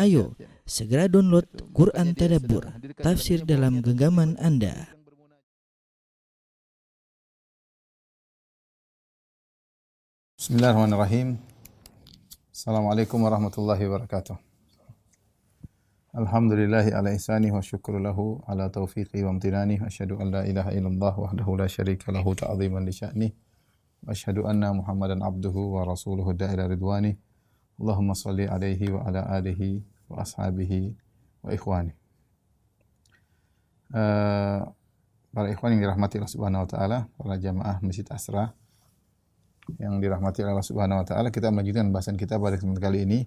Ayo, segera download Quran Tadabbur, tafsir dalam genggaman Anda. Bismillahirrahmanirrahim. Assalamualaikum warahmatullahi wabarakatuh. Alhamdulillahi ala ihsani wa syukru lahu ala taufiqi wa amtinani. Asyhadu an la ilaha illallah wahdahu la syarika lahu ta'ziman li sya'ni. Wa asyhadu anna Muhammadan abduhu wa rasuluhu da'ila ridwani. Allahumma salli alaihi wa ala alihi wa ashabihi wa ikhwani. Para ikhwan yang dirahmati Allah Subhanahu wa taala, para jamaah Masjid Asra yang dirahmati Allah Subhanahu wa taala, kita melanjutkan bahasan kita pada kesempatan kali ini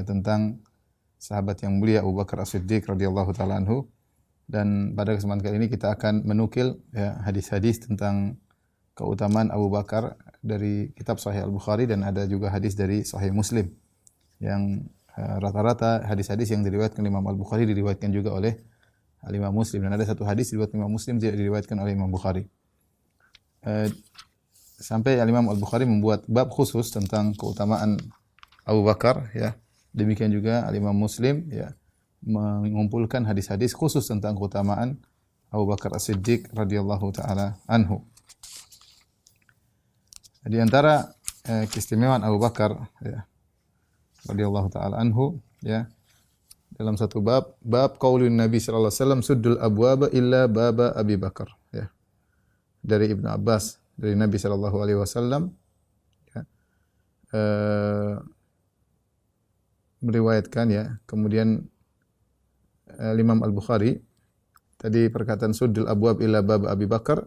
tentang sahabat yang mulia Abu Bakar As-Siddiq radhiyallahu taala anhu. Dan pada kesempatan kali ini kita akan menukil hadis-hadis tentang keutamaan Abu Bakar dari kitab Sahih Al-Bukhari, dan ada juga hadis dari Sahih Muslim yang rata-rata hadis-hadis yang diriwayatkan Imam Al-Bukhari diriwayatkan juga oleh Imam Muslim, dan ada satu hadis diriwayatkan Imam Muslim tidak diriwayatkan oleh Imam Bukhari. Sampai Imam Al-Bukhari membuat bab khusus tentang keutamaan Abu Bakar, ya. Demikian juga Imam Muslim, ya, mengumpulkan hadis-hadis khusus tentang keutamaan Abu Bakar As-Siddiq radhiyallahu taala anhu. Di antara keistimewaan Abu Bakar, ya, radhiyallahu taala anhu, ya, dalam satu bab qaulun Nabi sallallahu alaihi wasallam suddul abwaba illa baba Abi Bakar, ya. Dari Ibnu Abbas, dari Nabi sallallahu alaihi wasallam, ya, meriwayatkan, ya. Kemudian Imam Al-Bukhari tadi perkataan suddul abwab illa baba Abi Bakar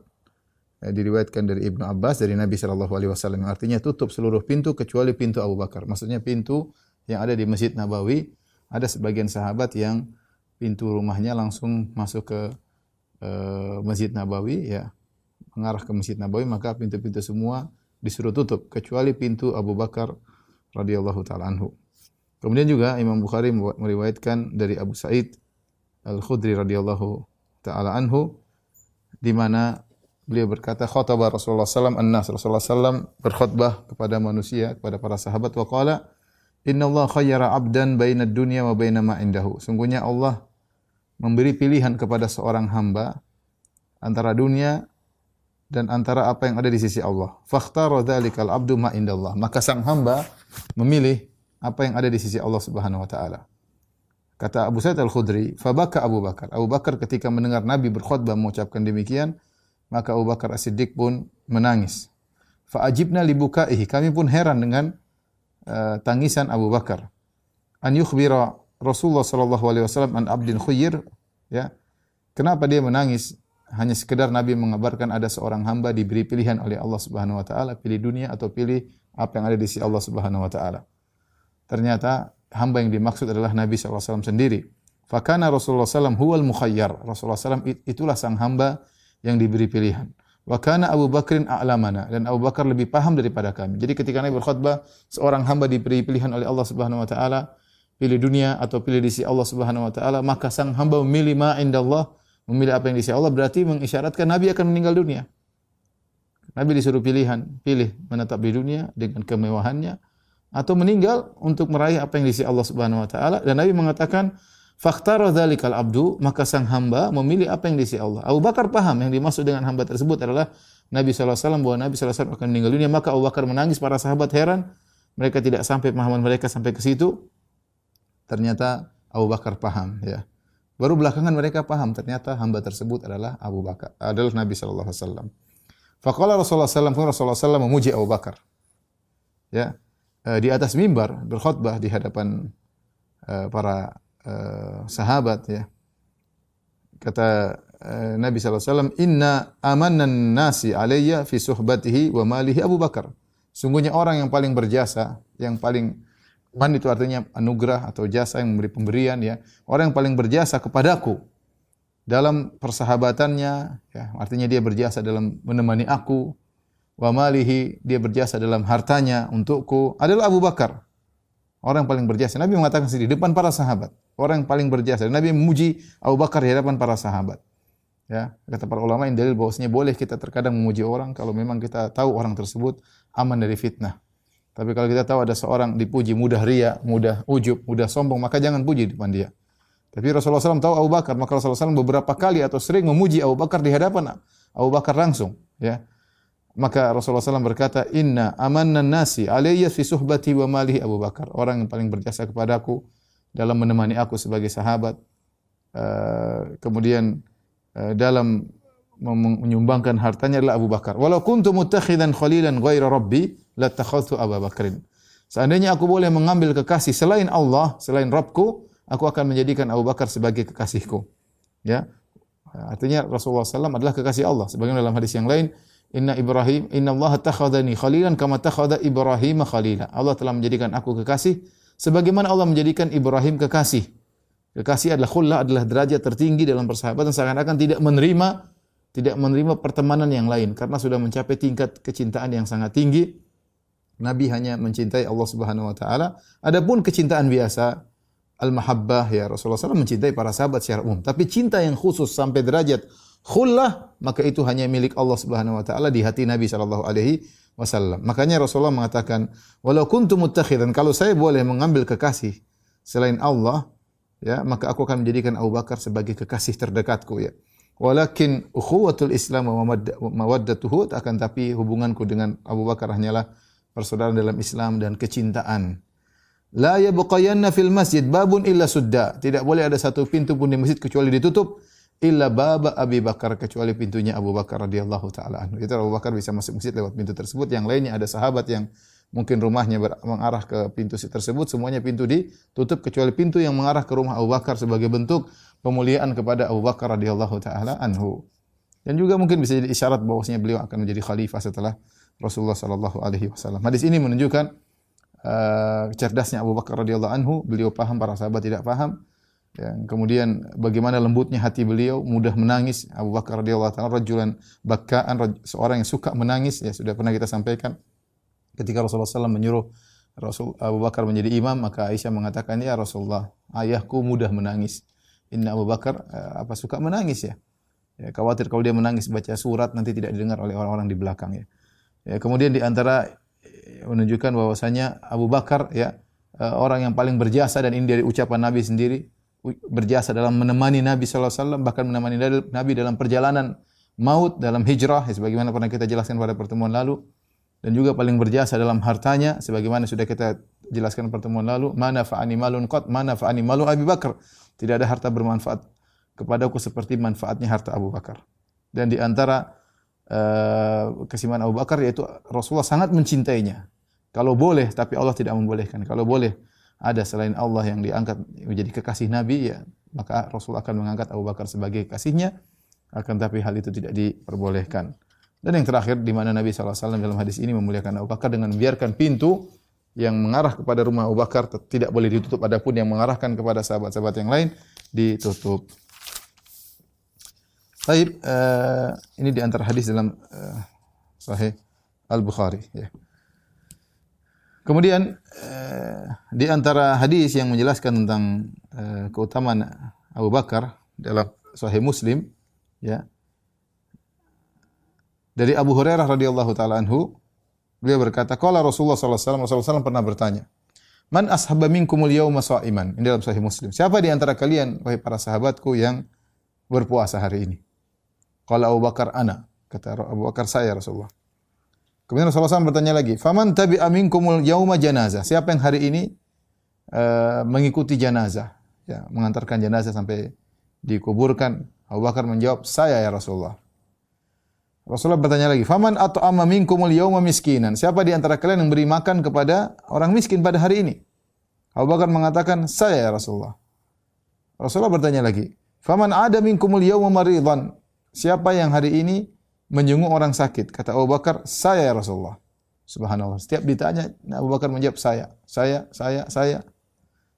diriwayatkan dari Ibnu Abbas dari Nabi sallallahu alaihi wasallam, artinya tutup seluruh pintu kecuali pintu Abu Bakar. Maksudnya pintu yang ada di Masjid Nabawi, ada sebagian sahabat yang pintu rumahnya langsung masuk ke Masjid Nabawi, ya, mengarah ke Masjid Nabawi, maka pintu-pintu semua disuruh tutup kecuali pintu Abu Bakar radhiyallahu taala anhu. Kemudian juga Imam Bukhari meriwayatkan dari Abu Sa'id Al-Khudri radhiyallahu taala anhu, di mana beliau berkata, khataba Rasulullah sallallahu alaihi wasallam, Rasulullah sallallahu berkhutbah kepada manusia, kepada para sahabat, wa qala innallaha khayyara 'abdan bainad dunya wa baina ma indahu. Sungguhnya Allah memberi pilihan kepada seorang hamba antara dunia dan antara apa yang ada di sisi Allah. Fakhtara dzalikal 'abdu ma indallah. Maka sang hamba memilih apa yang ada di sisi Allah Subhanahu wa taala. Kata Abu Sa'id Al-Khudri, fabaka Abu Bakar. Abu Bakar ketika mendengar Nabi berkhutbah mengucapkan demikian, maka Abu Bakar As-Siddiq pun menangis. Fa ajibna li bukaihi. Kami pun heran dengan tangisan Abu Bakar. An yukhbira Rasulullah sallallahu alaihi wasallam an abdin khayyir, ya. Kenapa dia menangis? Hanya sekedar Nabi mengabarkan ada seorang hamba diberi pilihan oleh Allah Subhanahu wa taala, pilih dunia atau pilih apa yang ada di sisi Allah Subhanahu wa taala. Ternyata hamba yang dimaksud adalah Nabi sallallahu alaihi wasallam sendiri. Fa kana Rasulullah sallallahu huwal mukhayyar. Rasulullah sallallahu itulah sang hamba yang diberi pilihan. Wa kana Abu Bakrin a'lamana, dan Abu Bakar lebih paham daripada kami. Jadi ketika Nabi berkhutbah, seorang hamba diberi pilihan oleh Allah Subhanahu wa taala, pilih dunia atau pilih di sisi Allah Subhanahu wa taala, maka sang hamba memilih ma indallah, memilih apa yang di sisi Allah, berarti mengisyaratkan Nabi akan meninggal dunia. Nabi disuruh pilihan, pilih menetap di dunia dengan kemewahannya atau meninggal untuk meraih apa yang di sisi Allah Subhanahu wa taala, dan Nabi mengatakan fakhtara dzalikal abdu, maka sang hamba memilih apa yang di sisi Allah. Abu Bakar paham yang dimaksud dengan hamba tersebut adalah Nabi sallallahu alaihi wasallam, bahwa Nabi sallallahu alaihi wasallam akan meninggal dunia. Maka Abu Bakar menangis, para sahabat heran, mereka tidak sampai pemahaman mereka sampai ke situ. Ternyata Abu Bakar paham, ya. Baru belakangan mereka paham ternyata hamba tersebut adalah Abu Bakar, adalah Nabi sallallahu alaihi wasallam. Faqala Rasulullah sallallahu alaihi wasallam, Rasulullah sallallahu memuji Abu Bakar, ya, di atas mimbar berkhutbah di hadapan para sahabat, ya. Kata Nabi sallallahu alaihi wasallam, inna amannan nasi alayya fi suhbatihi wa malihi Abu Bakar. Sungguhnya orang yang paling berjasa, yang paling man itu artinya anugerah atau jasa, yang memberi pemberian, ya. Orang yang paling berjasa kepadaku dalam persahabatannya, ya, artinya dia berjasa dalam menemani aku. Wa malihi, dia berjasa dalam hartanya untukku, adalah Abu Bakar. Orang yang paling berjasa. Nabi mengatakan sendiri di depan para sahabat, orang yang paling berjasa. Dan Nabi memuji Abu Bakar di hadapan para sahabat. Ya, kata para ulama, ini dalil bahwasanya boleh kita terkadang memuji orang kalau memang kita tahu orang tersebut aman dari fitnah. Tapi kalau kita tahu ada seorang dipuji mudah riya, mudah ujub, mudah sombong, maka jangan puji di depan dia. Tapi Rasulullah SAW tahu Abu Bakar, maka Rasulullah SAW beberapa kali atau sering memuji Abu Bakar di hadapan Abu Bakar langsung. Ya. Maka Rasulullah SAW berkata, Inna amanna nasi alayya fi suhbati wa malihi Abu Bakar. Orang yang paling berjasa kepadaku dalam menemani aku sebagai sahabat. Kemudian dalam menyumbangkan hartanya adalah Abu Bakar. Walau kuntu muttakhidan khalilan ghaira rabbi latakhadhtu Abu Bakrin. Seandainya aku boleh mengambil kekasih selain Allah, selain Rabbku, aku akan menjadikan Abu Bakar sebagai kekasihku. Ya. Artinya Rasulullah SAW adalah kekasih Allah. Sebagaimana dalam hadis yang lain, Inna Allah takhadhani khalilan kama takhadha Ibrahim khalila. Allah telah menjadikan aku kekasih sebagaimana Allah menjadikan Ibrahim kekasih. Kekasih adalah khullah, adalah derajat tertinggi dalam persahabatan, seakan-akan tidak menerima pertemanan yang lain karena sudah mencapai tingkat kecintaan yang sangat tinggi. Nabi hanya mencintai Allah Subhanahu wa taala. Adapun kecintaan biasa, al-mahabbah, ya Rasulullah SAW mencintai para sahabat secara umum. Tapi cinta yang khusus sampai derajat khullah, maka itu hanya milik Allah Subhanahu wa taala di hati Nabi sallallahu alaihi wasallam. Makanya Rasulullah mengatakan, "Walau kuntu muttakhidan," kalau saya boleh mengambil kekasih selain Allah, ya, maka aku akan menjadikan Abu Bakar sebagai kekasih terdekatku, ya. Walakin ukhuwatul Islam wa mawaddatuhu, akan tapi hubunganku dengan Abu Bakar hanyalah persaudaraan dalam Islam dan kecintaan. La yabqayanna fil masjid babun illa sudda. Tidak boleh ada satu pintu pun di masjid kecuali ditutup, illa baba Abi Bakar, kecuali pintunya Abu Bakar radhiyallahu taala anhu. Itu Abu Bakar bisa masuk masjid lewat pintu tersebut. Yang lainnya ada sahabat yang mungkin rumahnya mengarah ke pintu tersebut, semuanya pintu ditutup kecuali pintu yang mengarah ke rumah Abu Bakar sebagai bentuk pemuliaan kepada Abu Bakar radhiyallahu taala anhu. Dan juga mungkin bisa jadi isyarat bahwasanya beliau akan menjadi khalifah setelah Rasulullah sallallahu alaihi wasallam. Hadis ini menunjukkan cerdasnya Abu Bakar radhiyallahu anhu, beliau paham, para sahabat tidak paham. Yang kemudian bagaimana lembutnya hati beliau, mudah menangis. Abu Bakar radhiyallahu taala rajulan bakkaan, seorang yang suka menangis, ya sudah pernah kita sampaikan. Ketika Rasulullah SAW menyuruh Abu Bakar menjadi imam, maka Aisyah mengatakan, "Ya Rasulullah, ayahku mudah menangis." Inna Abu Bakar suka menangis, ya. Ya, khawatir kalau dia menangis baca surat nanti tidak didengar oleh orang-orang di belakang, ya. Ya, kemudian di antara menunjukkan bahwasanya Abu Bakar, ya, orang yang paling berjasa, dan ini dari ucapan Nabi sendiri, berjasa dalam menemani Nabi sallallahu alaihi wasallam, bahkan menemani Nabi dalam perjalanan maut, dalam hijrah, ya, sebagaimana pernah kita jelaskan pada pertemuan lalu. Dan juga paling berjasa dalam hartanya, sebagaimana sudah kita jelaskan pertemuan lalu, mana fa'ani malun qat, mana fa'ani malu Abi Bakar. Tidak ada harta bermanfaat kepadaku seperti manfaatnya harta Abu Bakar. Dan di antara kesimpulan Abu Bakar yaitu Rasulullah sangat mencintainya. Kalau boleh, tapi Allah tidak membolehkan. Kalau boleh ada selain Allah yang diangkat menjadi kekasih Nabi, ya, maka Rasulullah akan mengangkat Abu Bakar sebagai kasihnya. Akan tapi hal itu tidak diperbolehkan. Dan yang terakhir, di mana Nabi SAW dalam hadis ini memuliakan Abu Bakar dengan membiarkan pintu yang mengarah kepada rumah Abu Bakar tidak boleh ditutup, adapun yang mengarahkan kepada sahabat-sahabat yang lain ditutup. Baik, ini di antara hadis dalam Sahih Al-Bukhari, ya. Kemudian di antara hadis yang menjelaskan tentang keutamaan Abu Bakar dalam Sahih Muslim, ya, dari Abu Hurairah radhiyallahu taala anhu, beliau berkata, qala Rasulullah sallallahu alaihi wasallam, Rasulullah SAW pernah bertanya, "Man ashaba minkumul yauma sha'iman?" Ini dalam Sahih Muslim. Siapa di antara kalian, wahai para sahabatku, yang berpuasa hari ini? Qala Abu Bakar, ana. Kata Abu Bakar, saya Rasulullah. Kemudian Rasulullah SAW bertanya lagi, "Faman tabi'a minkumul yauma janazah?" Siapa yang hari ini mengikuti janazah, ya, mengantarkan janazah sampai dikuburkan? Abu Bakar menjawab, saya ya Rasulullah. Rasulullah bertanya lagi, "Faman at'ama minkumul yauma miskinan?" Siapa di antara kalian yang beri makan kepada orang miskin pada hari ini? Abu Bakar mengatakan, saya ya Rasulullah. Rasulullah bertanya lagi, "Faman ada minkumul yauma maridan?" Siapa yang hari ini menjenguk orang sakit? Kata Abu Bakar, saya ya Rasulullah. Subhanallah. Setiap ditanya, Abu Bakar menjawab, saya.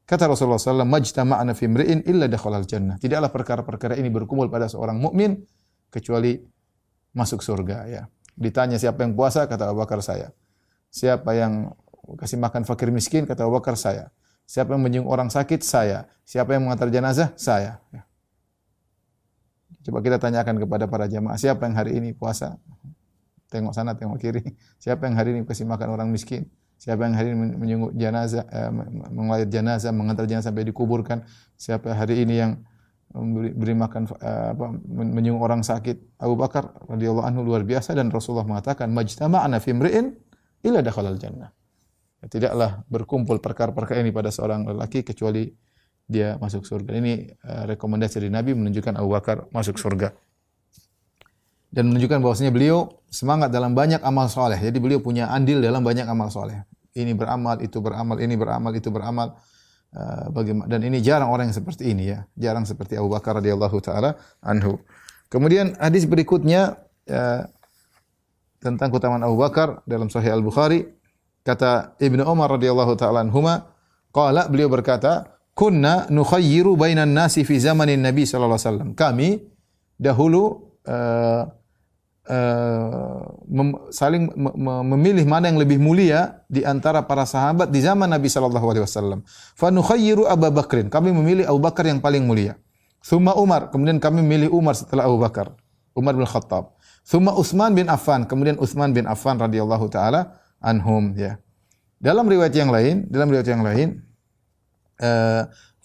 Kata Rasulullah SAW, "Majtama'na fi imri'in illa dakhalal jannah." Tidaklah perkara-perkara ini berkumpul pada seorang mukmin kecuali masuk surga, ya. Ditanya siapa yang puasa, kata Abu Bakar, saya. Siapa yang kasih makan fakir miskin, kata Abu Bakar, saya. Siapa yang menjenguk orang sakit, saya. Siapa yang mengantar jenazah, saya. Ya. Coba kita tanyakan kepada para jamaah, siapa yang hari ini puasa? Tengok sana, tengok kiri. Siapa yang hari ini kasih makan orang miskin? Siapa yang hari ini menjenguk jenazah, mengelayat jenazah, mengantar jenazah sampai dikuburkan. Siapa hari ini yang beri makan menjenguk orang sakit. Abu Bakar radhiyallahu anhu luar biasa, dan Rasulullah mengatakan majtama'na fi imri'in illa dakhalal jannah. Tidaklah berkumpul perkara-perkara ini pada seorang lelaki kecuali dia masuk surga. Ini rekomendasi dari Nabi menunjukkan Abu Bakar masuk surga. Dan menunjukkan bahwasanya beliau semangat dalam banyak amal soleh. Jadi beliau punya andil dalam banyak amal soleh. Ini beramal, itu beramal, ini beramal, itu beramal. Dan ini jarang orang yang seperti ini ya. Jarang seperti Abu Bakar radhiyallahu taala anhu. Kemudian hadis berikutnya tentang keutamaan Abu Bakar dalam Sahih Al-Bukhari, kata Ibnu Umar radhiyallahu taala anhuma, qala, beliau berkata, kunna nukhayyiru bainan nasi fi zamanin Nabi sallallahu alaihi wasallam. Kami dahulu saling memilih mana yang lebih mulia di antara para sahabat di zaman Nabi sallallahu alaihi wasallam. Fa nukhayyiru Abu Bakrin, kami memilih Abu Bakar yang paling mulia. Tsumma Umar, kemudian kami memilih Umar setelah Abu Bakar, Umar bin Khattab. Tsumma Utsman bin Affan, kemudian Utsman bin Affan radhiyallahu taala anhum ya. Dalam riwayat yang lain,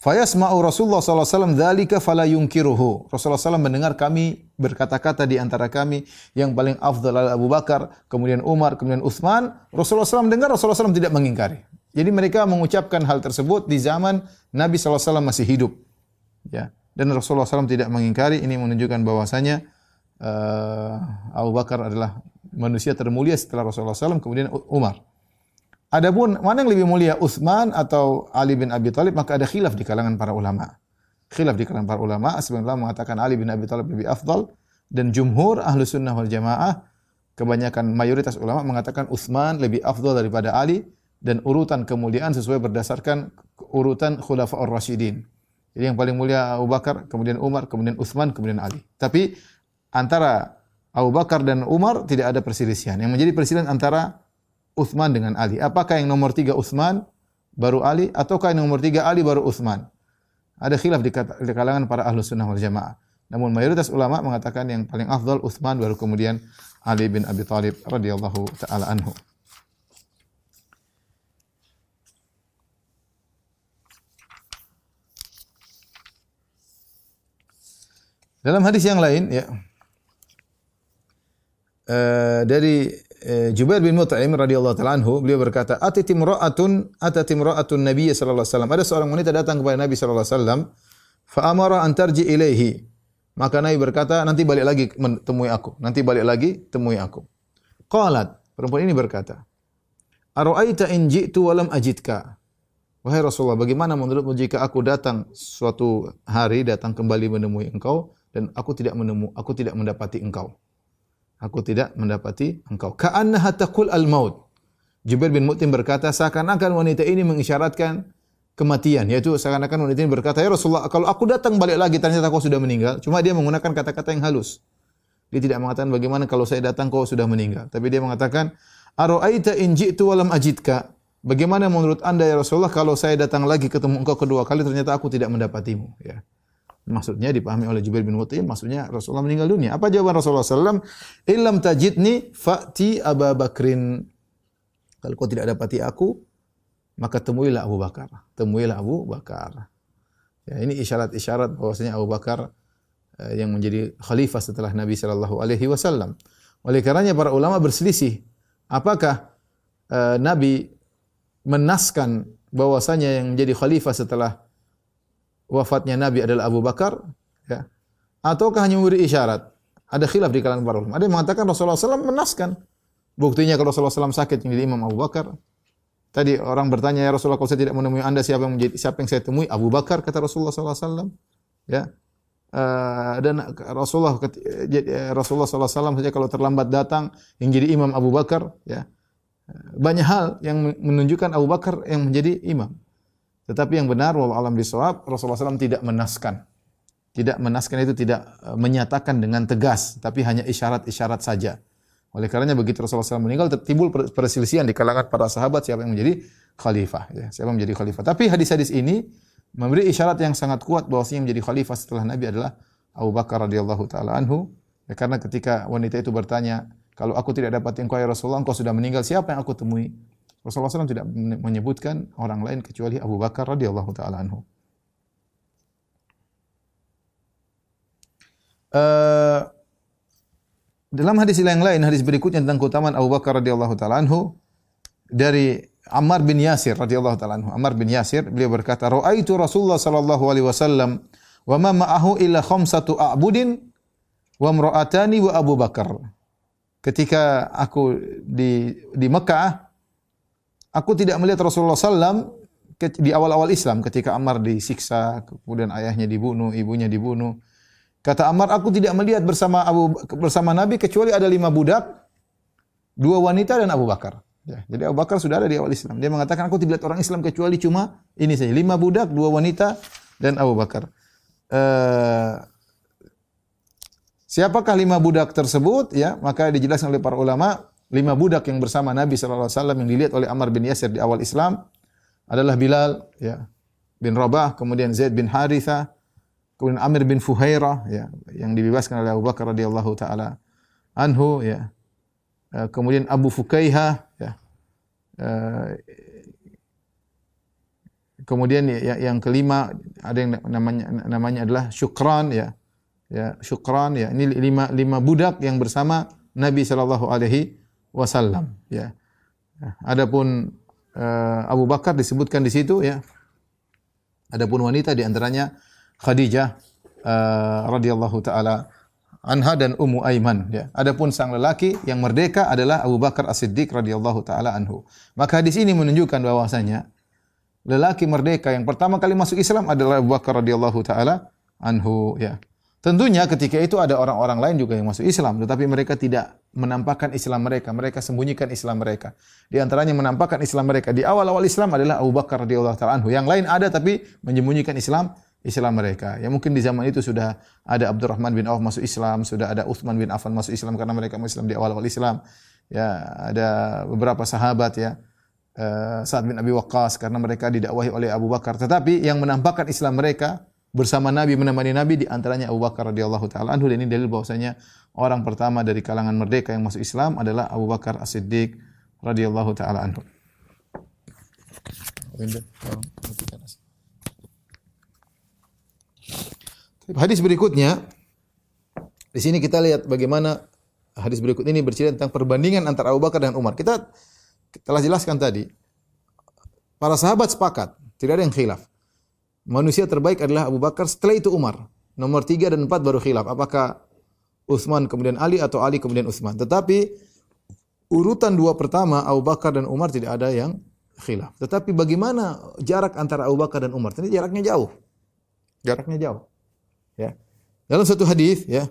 fayasma'u Rasulullah sallallahu alaihi wasallam dzalika fala yunkiruhu. Rasulullah SAW mendengar kami berkata-kata di antara kami yang paling afdal adalah Abu Bakar, kemudian Umar, kemudian Utsman. Rasulullah SAW mendengar, Rasulullah SAW tidak mengingkari. Jadi mereka mengucapkan hal tersebut di zaman Nabi sallallahu alaihi wasallam masih hidup. Ya. Dan Rasulullah SAW tidak mengingkari. Ini menunjukkan bahwasanya Abu Bakar adalah manusia termulia setelah Rasulullah SAW, kemudian Umar. Adapun mana yang lebih mulia, Utsman atau Ali bin Abi Thalib, maka ada khilaf di kalangan para ulama. Khilaf di kalangan para ulama, sebagian ulama mengatakan Ali bin Abi Thalib lebih afdal, dan jumhur ahlu sunnah wal jamaah, kebanyakan mayoritas ulama mengatakan Utsman lebih afdal daripada Ali, dan urutan kemuliaan sesuai berdasarkan urutan khulafaur rasyidin. Jadi yang paling mulia Abu Bakar, kemudian Umar, kemudian Utsman, kemudian Ali. Tapi antara Abu Bakar dan Umar tidak ada perselisihan. Yang menjadi perselisihan antara Utsman dengan Ali. Apakah yang nomor 3 Utsman baru Ali, ataukah yang nomor 3 Ali baru Utsman? Ada khilaf di kalangan para ahlu sunnah wal jamaah. Namun mayoritas ulama mengatakan yang paling afdal Utsman, baru kemudian Ali bin Abi Thalib radhiyallahu taala anhu. Dalam hadis yang lain ya, dari Jubair bin Mut'im radhiyallahu ta'ala anhu, beliau berkata, atatimra'atun Nabiy sallallahu alaihi wasallam. Ada seorang wanita datang kepada Nabi sallallahu alaihi wasallam, fa amara an tarji ilaihi. Maka Nabi berkata, nanti balik lagi temui aku. Nanti balik lagi temui aku. Qalat, perempuan ini berkata, ara'aita in ji'tu wa lam ajidka. Wahai Rasulullah, bagaimana menurutmu jika aku datang suatu hari, datang kembali menemui engkau, dan aku tidak mendapati engkau. Aku tidak mendapati engkau. Ka'annaha taqul al-maut. Jubair bin Mut'im berkata, seakan-akan wanita ini mengisyaratkan kematian. Yaitu seakan-akan wanita ini berkata, ya Rasulullah, kalau aku datang balik lagi, ternyata kau sudah meninggal. Cuma dia menggunakan kata-kata yang halus. Dia tidak mengatakan bagaimana kalau saya datang kau sudah meninggal. Tapi dia mengatakan, ara'aita in ji'tu wa lam ajidka. Bagaimana menurut anda ya Rasulullah kalau saya datang lagi ketemu engkau kedua kali, ternyata aku tidak mendapatimu. Ya. Maksudnya dipahami oleh Jubair bin Mut'im, maksudnya Rasulullah meninggal dunia. Apa jawaban Rasulullah SAW? Illam tajidni fa'ti Abu Bakrin. Kalau kau tidak dapati aku, maka temuilah Abu Bakar. Temuilah Abu Bakar. Ya, ini isyarat-isyarat bahwasanya Abu Bakar yang menjadi khalifah setelah Nabi sallallahu alaihi wasallam. Oleh karenanya para ulama berselisih, apakah Nabi menaskan bahwasanya yang menjadi khalifah setelah wafatnya Nabi adalah Abu Bakar, ya, ataukah hanya memberi isyarat? Ada khilaf di kalangan para ulama. Ada yang mengatakan Rasulullah SAW menaskan. Buktinya kalau Rasulullah SAW sakit yang jadi Imam Abu Bakar. Tadi orang bertanya, ya Rasulullah, kalau saya tidak menemui anda, siapa yang saya temui? Abu Bakar, kata Rasulullah SAW. Ya. Dan Rasulullah SAW saja kalau terlambat datang, yang jadi imam Abu Bakar. Ya. Banyak hal yang menunjukkan Abu Bakar yang menjadi imam. Tetapi yang benar, wallahu a'lam bishawab, Rasulullah SAW tidak menaskan. Tidak menaskan itu tidak menyatakan dengan tegas, tapi hanya isyarat-isyarat saja. Oleh karenanya begitu Rasulullah SAW meninggal, timbul perselisihan di kalangan para sahabat siapa yang menjadi khalifah. Ya, siapa yang menjadi khalifah. Tapi hadis-hadis ini memberi isyarat yang sangat kuat bahwasanya yang menjadi khalifah setelah Nabi adalah Abu Bakar radhiyallahu taala anhu. Ya, karena ketika wanita itu bertanya, kalau aku tidak dapat engkau ya Rasulullah, engkau sudah meninggal, siapa yang aku temui? Rasulullah SAW tidak menyebutkan orang lain kecuali Abu Bakar radhiyallahu taala anhu. Dalam hadis yang lain, hadis berikutnya tentang keutamaan Abu Bakar radhiyallahu taala anhu dari Ammar bin Yasir radhiyallahu taala anhu. Ammar bin Yasir beliau berkata, "Ra'aitu Rasulullah sallallahu alaihi wasallam wa ma ma'ahu illa khamsatu a'budin wa imra'atani wa Abu Bakar." Ketika aku di Mekah, aku tidak melihat Rasulullah sallam di awal-awal Islam ketika Ammar disiksa, kemudian ayahnya dibunuh, ibunya dibunuh. Kata Ammar, aku tidak melihat bersama Nabi kecuali ada 5 budak, 2 wanita dan Abu Bakar. Ya, jadi Abu Bakar sudah ada di awal Islam. Dia mengatakan aku tidak lihat orang Islam kecuali cuma ini saja, 5 budak, 2 wanita dan Abu Bakar. Siapakah 5 budak tersebut? Ya, maka dijelaskan oleh para ulama, 5 budak yang bersama Nabi sallallahu alaihi wasallam yang dilihat oleh Ammar bin Yasir di awal Islam adalah Bilal, ya, bin Rabah, kemudian Zaid bin Harithah, kemudian Amir bin Fuhairah, ya, yang dibebaskan oleh Abu Bakar radhiyallahu taala anhu, ya. Kemudian Abu Fukaihah, ya. Kemudian yang kelima ada yang namanya adalah Syukran, ya. Ya, Syukran, ya. Ini 5 budak yang bersama Nabi sallallahu alaihi wasallam, ya. Adapun Abu Bakar disebutkan di situ, ya. Adapun wanita di antaranya Khadijah radhiyallahu taala anha dan Ummu Aiman, ya. Adapun sang lelaki yang merdeka adalah Abu Bakar As-Siddiq radhiyallahu taala anhu. Maka hadis ini menunjukkan bahwasanya lelaki merdeka yang pertama kali masuk Islam adalah Abu Bakar radhiyallahu taala anhu, ya. Tentunya ketika itu ada orang-orang lain juga yang masuk Islam, tetapi mereka tidak menampakkan Islam mereka, mereka sembunyikan Islam mereka. Di antaranya menampakkan Islam mereka di awal-awal Islam adalah Abu Bakar radhiyallahu taala anhu. Yang lain ada tapi menyembunyikan Islam mereka. Ya mungkin di zaman itu sudah ada Abdurrahman bin Auf masuk Islam, sudah ada Utsman bin Affan masuk Islam karena mereka masuk Islam di awal-awal Islam. Ya, ada beberapa sahabat, ya. Sa'ad bin Abi Waqqas karena mereka didakwahi oleh Abu Bakar. Tetapi yang menampakkan Islam mereka bersama Nabi, menemani Nabi, di antaranya Abu Bakar radhiyallahu taala anhu. Dan ini dalil bahwasanya orang pertama dari kalangan merdeka yang masuk Islam adalah Abu Bakar As-Siddiq radhiyallahu taala anhu. Hadis berikutnya, di sini kita lihat bagaimana hadis berikut ini bercerita tentang perbandingan antara Abu Bakar dan Umar. Kita telah jelaskan tadi, para sahabat sepakat, tidak ada yang khilaf. Manusia terbaik adalah Abu Bakar, setelah itu Umar. Nomor 3 dan 4 baru khilaf. Apakah Utsman kemudian Ali atau Ali kemudian Utsman. Tetapi urutan 2 pertama Abu Bakar dan Umar tidak ada yang khilaf. Tetapi bagaimana jarak antara Abu Bakar dan Umar? Ternyata jaraknya jauh. Jaraknya jauh. Ya. Dalam satu hadis, ya,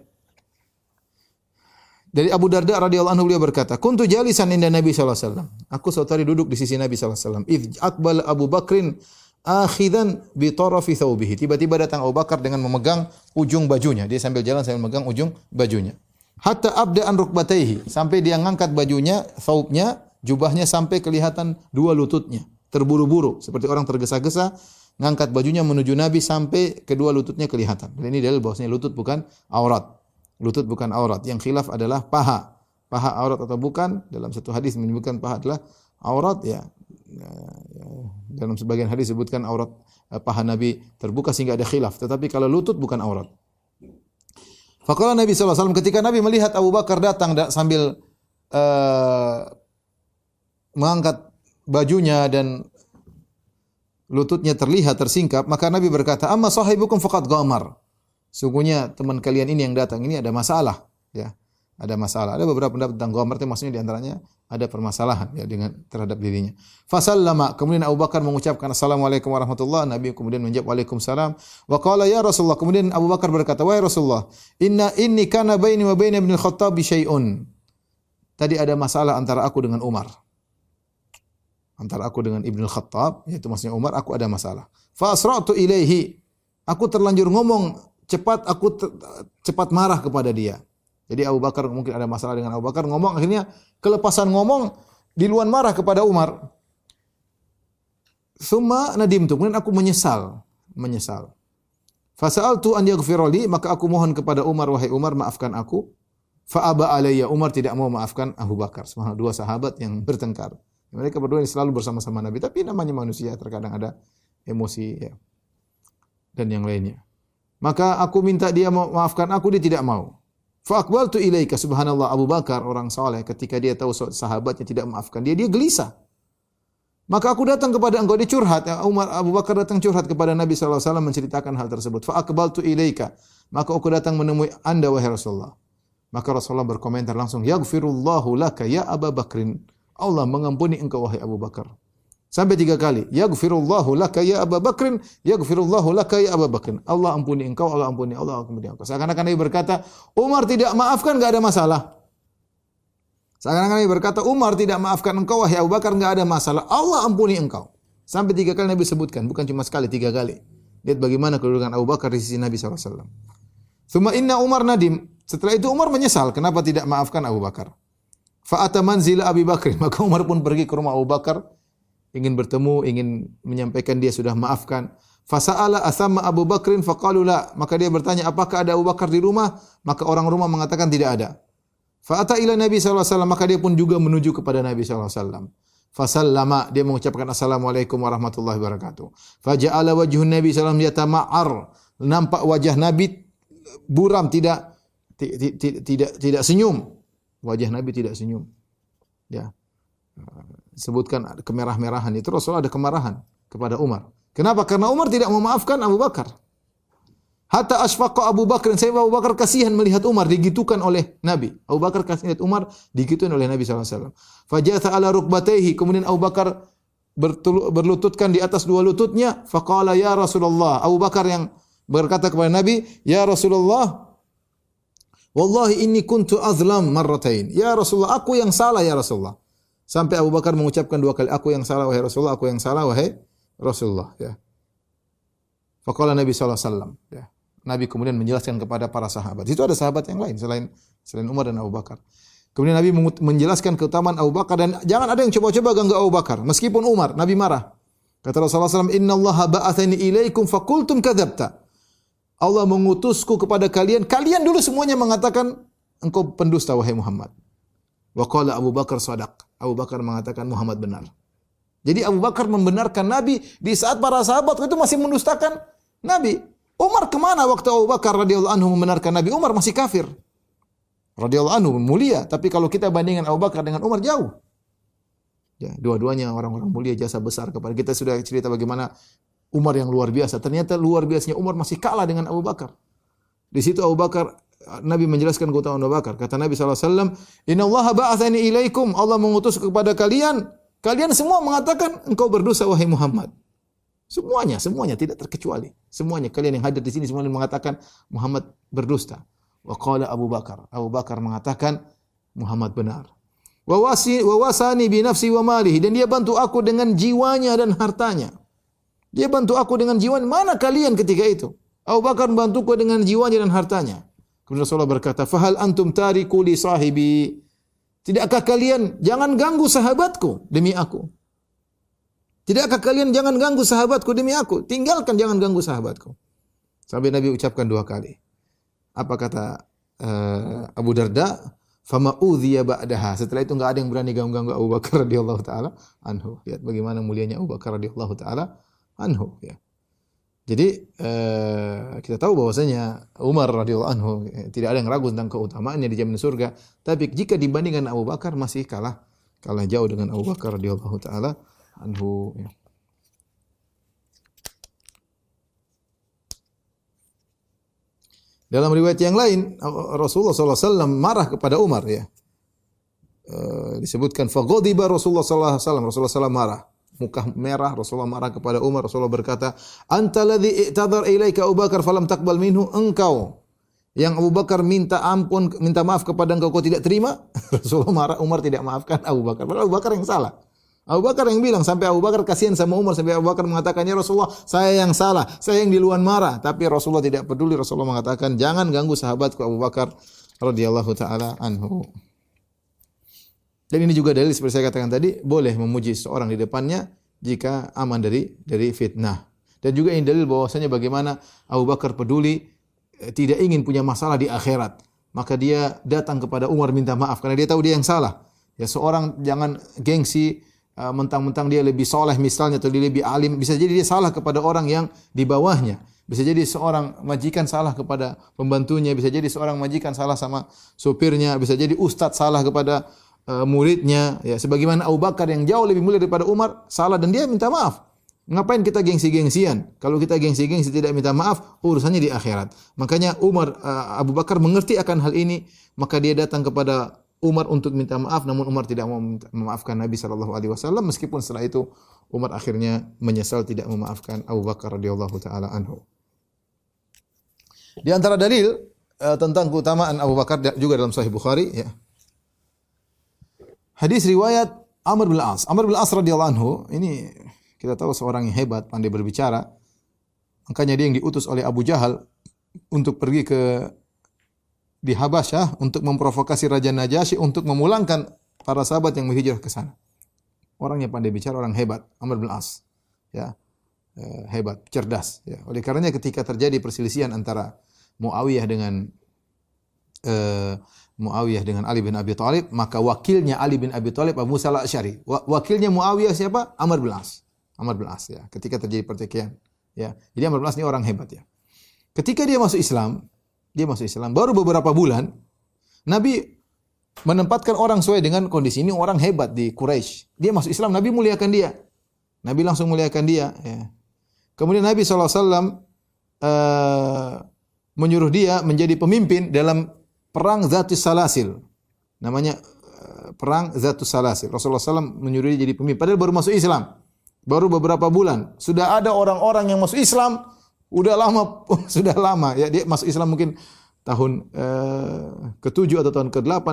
dari Abu Darda radhiyallahu anhu beliau berkata, "Kuntu jalisan inda Nabi sallallahu alaihi wasallam." Aku suatu hari duduk di sisi Nabi sallallahu alaihi wasallam. Idz aqbal Abu Bakrin akhidan bi tarafi thawbihi. Tiba-tiba datang Abu Bakar dengan memegang ujung bajunya. Dia sambil jalan sambil memegang ujung bajunya. Hatta abda an rukbatayhi, sampai dia ngangkat bajunya, thawbnya, jubahnya sampai kelihatan 2 lututnya. Terburu-buru seperti orang tergesa-gesa ngangkat bajunya menuju Nabi sampai kedua lututnya kelihatan. Dan ini dalil bahwasanya lutut bukan aurat. Lutut bukan aurat. Yang khilaf adalah paha. Paha aurat atau bukan? Dalam satu hadis menyebutkan paha adalah aurat, ya. Dalam sebagian hadis disebutkan aurat paha Nabi terbuka sehingga ada khilaf. Tetapi kalau lutut bukan aurat. Faqala Nabi sallallahu alaihi wasallam, ketika Nabi melihat Abu Bakar datang sambil mengangkat bajunya dan lututnya terlihat tersingkap, maka Nabi berkata, "Amma sahibukum faqad ghamar." Sungguhnya teman kalian ini yang datang ini ada masalah, ya. Ada masalah. Ada beberapa pendapat tentang ghamar, maksudnya di antaranya ada permasalahan, ya, dengan terhadap dirinya. Fasallama, kemudian Abu Bakar mengucapkan assalamualaikum warahmatullahi. Nabi kemudian menjawab waalaikumsalam. Wa qala ya Rasulullah, kemudian Abu Bakar berkata, "Wahai Rasulullah, inni kana baini wa baina Ibnu Khattab syai'un." Tadi ada masalah antara aku dengan Umar. Antara aku dengan Ibnu Khattab, yaitu maksudnya Umar, aku ada masalah. Fa asra'tu ilaihi. Aku terlanjur ngomong cepat, cepat marah kepada dia. Jadi Abu Bakar mungkin ada masalah dengan Abu Bakar, ngomong akhirnya kelepasan ngomong, duluan marah kepada Umar. Summa nadimtu, kemudian aku menyesal. Fasa'altu an yaghfira li, maka aku mohon kepada Umar, wahai Umar, maafkan aku. Fa aba alayya, Umar tidak mau maafkan Abu Bakar. Subhanallah, 2 sahabat yang bertengkar. Mereka berdua ini selalu bersama-sama Nabi, tapi namanya manusia terkadang ada emosi ya, dan yang lainnya. Maka aku minta dia maafkan aku, dia tidak mau. Fa aqbaltu ilaika, subhanallah, Abu Bakar orang saleh ketika dia tahu sahabatnya tidak maafkan dia gelisah. Maka aku datang kepada engkau, dia curhat. Abu Bakar datang curhat kepada Nabi sallallahu alaihi wasallam menceritakan hal tersebut. Fa aqbaltu ilaika, maka aku datang menemui Anda wahai Rasulullah. Maka Rasulullah berkomentar langsung, yaghfirullahu laka ya Abu Bakrin. Allah mengampuni engkau wahai Abu Bakar. Sampai 3 kali. Yaghfirullahu laka ya Abu Bakrin, yaghfirullahu laka ya Abu Bakrin. Allah ampuni engkau, Allah ampuni engkau. Seakan-akan Nabi berkata, Umar tidak maafkan enggak ada masalah. Seakan-akan Nabi berkata, Umar tidak maafkan engkau wahai Abu Bakar, enggak ada masalah. Allah ampuni engkau. Sampai 3 kali Nabi sebutkan, bukan cuma sekali, 3 kali. Lihat bagaimana kedudukan Abu Bakar di sisi Nabi SAW. Tsumma inna Umar nadim. Setelah itu Umar menyesal kenapa tidak maafkan Abu Bakar. Fa'ata manzila Abi Bakr. Maka Umar pun pergi ke rumah Abu Bakar, ingin bertemu, ingin menyampaikan dia sudah maafkan. Fasa'ala asamma Abu Bakrin faqalu la. Maka dia bertanya, apakah ada Abu Bakar di rumah? Maka orang rumah mengatakan tidak ada. Fa'ata ila Nabi sallallahu alaihi wasallam, maka dia pun juga menuju kepada Nabi sallallahu alaihi wasallam. Fasallama, dia mengucapkan assalamualaikum warahmatullahi wabarakatuh. Faja'ala wajhun Nabi sallallahu alaihi wasallam yatama'ar. Nampak wajah Nabi buram, tidak senyum. Wajah Nabi tidak senyum. Ya. Sebutkan kemerah-merahan, itu Rasulullah ada kemarahan kepada Umar. Kenapa? Karena Umar tidak memaafkan Abu Bakar. Hatta asfaqa Abu Bakar, saya Abu Bakar kasihan melihat Umar digitukan oleh Nabi. Abu Bakar kasihan melihat Umar digitukan oleh Nabi sallallahu alaihi wasallam. Fajatha ala rukbatayhi, kemudian Abu Bakar berlututkan di atas 2 lututnya. Faqala ya Rasulullah, Abu Bakar yang berkata kepada Nabi, ya Rasulullah, wallahi inni kuntu azlam marratain. Ya Rasulullah, aku yang salah ya Rasulullah. Sampai Abu Bakar mengucapkan 2 kali, aku yang salah wahai Rasulullah, aku yang salah wahai Rasulullah. Ya. Faqala Nabi sallallahu alaihi wasallam. Ya. Nabi kemudian menjelaskan kepada para sahabat. Itu ada sahabat yang lain selain Umar dan Abu Bakar. Kemudian Nabi menjelaskan keutamaan Abu Bakar dan jangan ada yang coba-coba ganggu Abu Bakar. Meskipun Umar, Nabi marah. Kata Rasulullah SAW, Inna Allah ba'athani ilaikum fakultum kadzabta. Allah mengutusku kepada kalian. Kalian dulu semuanya mengatakan engkau pendusta wahai Muhammad. Wa qala Abu Bakar sadaq. Abu Bakar mengatakan Muhammad benar. Jadi Abu Bakar membenarkan Nabi di saat para sahabat itu masih mendustakan Nabi. Umar kemana waktu Abu Bakar radhiyallahu anhu membenarkan Nabi? Umar masih kafir. Radhiyallahu anhu mulia, tapi kalau kita bandingkan Abu Bakar dengan Umar jauh. Ya, dua-duanya orang-orang mulia, jasa besar kepada kita. Sudah cerita bagaimana Umar yang luar biasa. Ternyata luar biasanya Umar masih kalah dengan Abu Bakar. Di situ Abu Bakar, Nabi menjelaskan keutamaan Abu Bakar. Kata Nabi SAW, Inna Allah ba'athani ilaikum. Allah mengutus kepada kalian. Kalian semua mengatakan engkau berdosa wahai Muhammad. Semuanya tidak terkecuali. Semuanya kalian yang hadir di sini semuanya mengatakan Muhammad berdusta. Wa qala Abu Bakar. Abu Bakar mengatakan Muhammad benar. Wa wasani bi nafsi wa malihi, dan dia bantu aku dengan jiwanya dan hartanya. Dia bantu aku dengan jiwanya. Mana kalian ketika itu? Abu Bakar membantuku dengan jiwanya dan hartanya. Kemudian Rasulullah berkata, "Fahal antum tariku li sahibi?" Tidakkah kalian jangan ganggu sahabatku demi aku? Tidakkah kalian jangan ganggu sahabatku demi aku? Tinggalkan, jangan ganggu sahabatku. Sampai Nabi ucapkan 2 kali. Apa kata Abu Darda? Fama udhiya ba'daha. Setelah itu enggak ada yang berani ganggu Abu Bakar radhiyallahu taala anhu. Lihat bagaimana mulianya Abu Bakar radhiyallahu taala anhu, ya. Jadi kita tahu bahwasanya Umar radhiyallahu anhu tidak ada yang ragu tentang keutamaannya di jamin surga. Tapi jika dibandingkan Abu Bakar masih kalah jauh dengan Abu Bakar radhiyallahu taala anhu. Ya. Dalam riwayat yang lain Rasulullah SAW marah kepada Umar, ya. Disebutkan faghadiba Rasulullah SAW. Rasulullah SAW marah. Muka merah, Rasulullah marah kepada Umar. Rasulullah berkata, "Anta alladhi i'tadhar ilaika Abu Bakar falam taqbal minhu." Engkau yang Abu Bakar minta ampun, minta maaf kepada engkau, kau tidak terima. Rasulullah marah, Umar tidak maafkan Abu Bakar. Padahal Abu Bakar yang salah. Abu Bakar yang bilang, sampai Abu Bakar kasihan sama Umar, sampai Abu Bakar mengatakan, "Ya Rasulullah, saya yang salah, saya yang duluan marah." Tapi Rasulullah tidak peduli. Rasulullah mengatakan, "Jangan ganggu sahabatku Abu Bakar radhiyallahu taala anhu." Dan ini juga dalil seperti saya katakan tadi, boleh memuji seorang di depannya jika aman dari fitnah. Dan juga ini dalil bahwasanya bagaimana Abu Bakar peduli, tidak ingin punya masalah di akhirat. Maka dia datang kepada Umar minta maaf karena dia tahu dia yang salah. Ya, seorang jangan gengsi mentang-mentang dia lebih soleh misalnya atau dia lebih alim, bisa jadi dia salah kepada orang yang di bawahnya. Bisa jadi seorang majikan salah kepada pembantunya, bisa jadi seorang majikan salah sama supirnya, bisa jadi ustadz salah kepada muridnya. Ya, sebagaimana Abu Bakar yang jauh lebih mulia daripada Umar salah dan dia minta maaf. Ngapain kita gengsi-gengsian? Kalau kita gengsi-gengsi tidak minta maaf, urusannya di akhirat. Makanya Abu Bakar mengerti akan hal ini, maka dia datang kepada Umar untuk minta maaf, namun Umar tidak mau memaafkan Nabi sallallahu alaihi wasallam, meskipun setelah itu Umar akhirnya menyesal tidak memaafkan Abu Bakar radhiyallahu taala anhu. Di antara dalil tentang keutamaan Abu Bakar juga dalam Sahih Bukhari, ya. Hadis riwayat Amr bin As. Amr bin As radhiyallahu anhu ini kita tahu seorang yang hebat, pandai berbicara. Makanya dia yang diutus oleh Abu Jahal untuk pergi di Habasyah untuk memprovokasi Raja Najasyi untuk memulangkan para sahabat yang berhijrah ke sana. Orang yang pandai bicara, orang hebat, Amr bin As. Ya. Hebat, cerdas, ya. Oleh karenanya ketika terjadi perselisihan antara Muawiyah dengan Ali bin Abi Thalib, maka wakilnya Ali bin Abi Thalib Abu Musa al-Asy'ari. Wakilnya Muawiyah siapa? Amr bin As. Amr bin As, ya. Ketika terjadi pertikaian, ya. Jadi Amr bin As ini orang hebat, ya. Ketika dia masuk Islam, baru beberapa bulan Nabi menempatkan orang sesuai dengan kondisi ini, orang hebat di Quraisy. Dia masuk Islam, Nabi muliakan dia. Nabi langsung muliakan dia, ya. Kemudian Nabi SAW menyuruh dia menjadi pemimpin dalam perang Zatus Salasil. Namanya perang Zatus Salasil. Rasulullah SAW menyuruh dia jadi pemimpin. Padahal baru masuk Islam. Baru beberapa bulan. Sudah ada orang-orang yang masuk Islam. Sudah lama. Ya, dia masuk Islam mungkin tahun ke-7 atau tahun ke-8.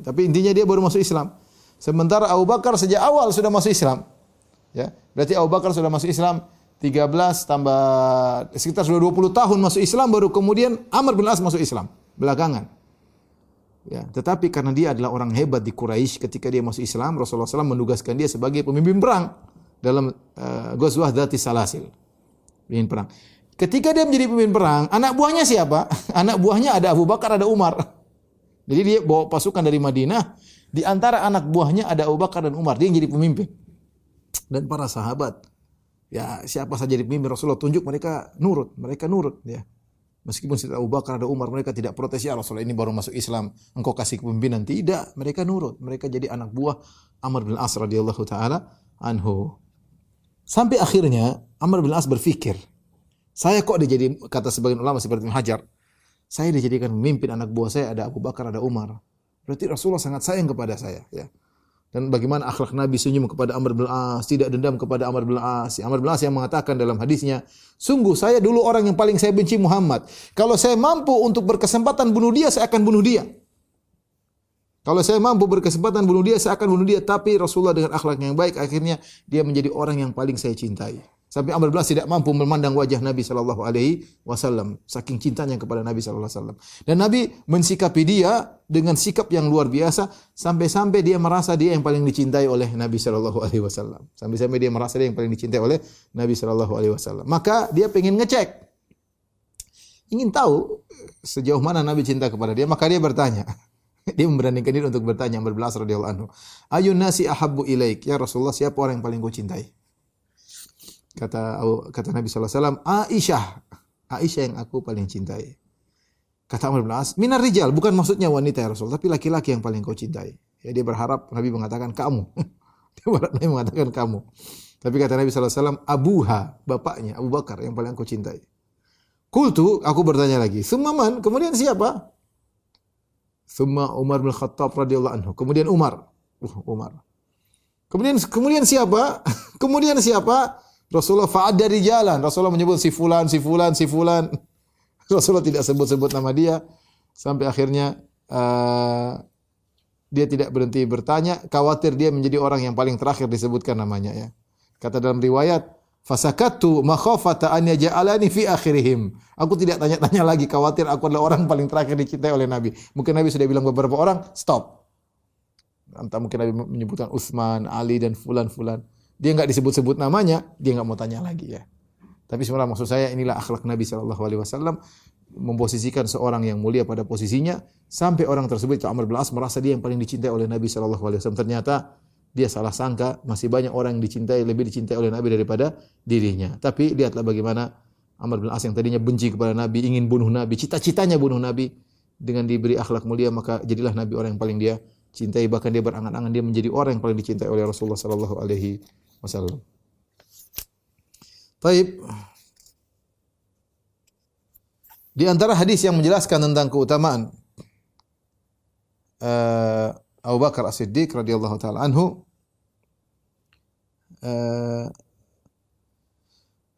Tapi intinya dia baru masuk Islam. Sementara Abu Bakar sejak awal sudah masuk Islam. Ya, berarti Abu Bakar sudah masuk Islam 13 tambah sekitar sudah 20 tahun masuk Islam, baru kemudian Amr bin As masuk Islam belakangan. Ya, tetapi karena dia adalah orang hebat di Quraisy, ketika dia masuk Islam, Rasulullah SAW menugaskan dia sebagai pemimpin perang dalam Ghazwah Dzatis Salasil. Pemimpin perang. Ketika dia menjadi pemimpin perang, anak buahnya siapa? Anak buahnya ada Abu Bakar, ada Umar. Jadi dia bawa pasukan dari Madinah, di antara anak buahnya ada Abu Bakar dan Umar, dia yang jadi pemimpin. Dan para sahabat, ya siapa saja jadi pemimpin Rasulullah tunjuk, mereka nurut, ya. Meskipun setelah Abu Bakar ada Umar, mereka tidak protes, ya Rasulullah ini baru masuk Islam, engkau kasih kepemimpinan. Tidak, mereka nurut, mereka jadi anak buah Amr bin As radhiyallahu taala anhu. Sampai akhirnya Amr bin As berpikir, saya kok dijadi, kata sebagian ulama seperti Ibnu Hajar, saya dijadikan pemimpin, anak buah saya ada Abu Bakar, ada Umar. Berarti Rasulullah sangat sayang kepada saya, ya. Dan bagaimana akhlak Nabi, senyum kepada Amr bin As, tidak dendam kepada Amr bin As. Amr bin As yang mengatakan dalam hadisnya, sungguh saya dulu orang yang paling saya benci Muhammad. Kalau saya mampu untuk berkesempatan bunuh dia, saya akan bunuh dia. Kalau saya mampu berkesempatan bunuh dia, saya akan bunuh dia. Tapi Rasulullah dengan akhlak yang baik, akhirnya dia menjadi orang yang paling saya cintai. Sampai Amr bin As tidak mampu memandang wajah Nabi sallallahu alaihi wasallam, saking cintanya kepada Nabi sallallahu alaihi wasallam. Dan Nabi mensikapi dia dengan sikap yang luar biasa, sampai-sampai dia merasa dia yang paling dicintai oleh Nabi sallallahu alaihi wasallam. Sampai-sampai dia merasa dia yang paling dicintai oleh Nabi sallallahu alaihi wasallam. Maka dia ingin ngecek, ingin tahu sejauh mana Nabi cinta kepada dia, maka dia bertanya. Dia memberanikan diri untuk bertanya, Amr bin As radhiyallahu anhu, "Ayun nasi ahabbu ilaik?" Ya Rasulullah, siapa orang yang paling kau cintai? Kata Nabi sallallahu alaihi wasallam, Aisyah yang aku paling cintai. Kata Amr bin As, minar rijal, bukan maksudnya wanita ya Rasul, tapi laki-laki yang paling kau cintai. Ya, dia berharap Nabi mengatakan kamu. Dia berharap Nabi mengatakan kamu. Tapi kata Nabi sallallahu alaihi wasallam, abuha, bapaknya Abu Bakar yang paling aku cintai. Qultu, aku bertanya lagi, summa man? Kemudian siapa? Summa Umar bin Khattab radhiyallahu anhu. Kemudian Umar. Umar. Kemudian siapa? Kemudian siapa? Rasulullah fa'adda rijalan. Rasulullah menyebut si fulan. Rasulullah tidak sebut-sebut nama dia. Sampai akhirnya dia tidak berhenti bertanya. Khawatir dia menjadi orang yang paling terakhir disebutkan namanya, ya. Kata dalam riwayat, fasakattu makhafata an yaj'alani fi akhirihim. Aku tidak tanya-tanya lagi, khawatir aku adalah orang paling terakhir dicintai oleh Nabi. Mungkin Nabi sudah bilang beberapa orang, stop. Entah mungkin Nabi menyebutkan Utsman, Ali dan fulan. Dia enggak disebut-sebut namanya, dia enggak mau tanya lagi, ya. Tapi sebenarnya maksud saya inilah akhlak Nabi sallallahu alaihi wasallam, memposisikan seorang yang mulia pada posisinya sampai orang tersebut, Amr bin As, merasa dia yang paling dicintai oleh Nabi sallallahu alaihi wasallam. Ternyata dia salah sangka, masih banyak orang yang lebih dicintai oleh Nabi daripada dirinya. Tapi lihatlah bagaimana Amr bin As yang tadinya benci kepada Nabi, ingin bunuh Nabi, cita-citanya bunuh Nabi, dengan diberi akhlak mulia maka jadilah Nabi orang yang paling dia cintai, bahkan dia berangan-angan dia menjadi orang yang paling dicintai oleh Rasulullah sallallahu alaihi wasallam. Baik. Di antara hadis yang menjelaskan tentang keutamaan Abu Bakar As-Siddiq radhiyallahu taala anhu,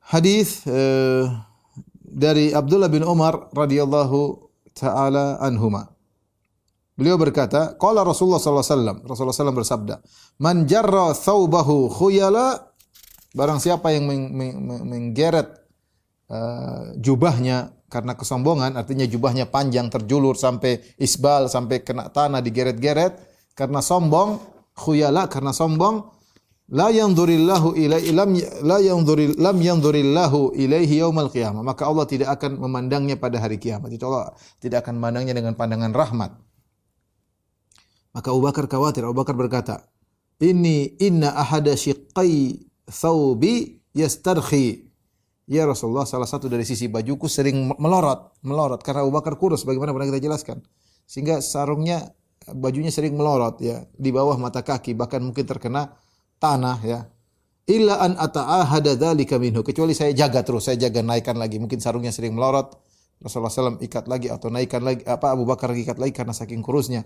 hadis dari Abdullah bin Umar radhiyallahu taala anhuma. Beliau berkata, qala Rasulullah sallallahu alaihi wasallam, Rasulullah SAW bersabda, "Man jarra thawbahu khuyala", barang siapa yang menggeret jubahnya karena kesombongan, artinya jubahnya panjang terjulur sampai isbal, sampai kena tanah digeret-geret karena sombong, khuyala karena sombong, lam yanzurillahu ilaihi yaumal qiyamah, maka Allah tidak akan memandangnya pada hari kiamat. Itu Allah tidak akan memandangnya dengan pandangan rahmat. Maka Abu Bakar khawatir. Abu Bakar berkata, inna ahada shiqqai thawbi yastarkhi. Ya Rasulullah, salah satu dari sisi bajuku sering melorot karena Abu Bakar kurus bagaimana pernah kita jelaskan. Sehingga sarungnya, bajunya sering melorot ya, di bawah mata kaki, bahkan mungkin terkena tanah ya. Illa an ata'ahada dzalika minhu, kecuali saya jaga terus, saya jaga naikkan lagi. Mungkin sarungnya sering melorot, Rasulullah SAW ikat lagi atau naikkan lagi, Abu Bakar ikat lagi karena saking kurusnya.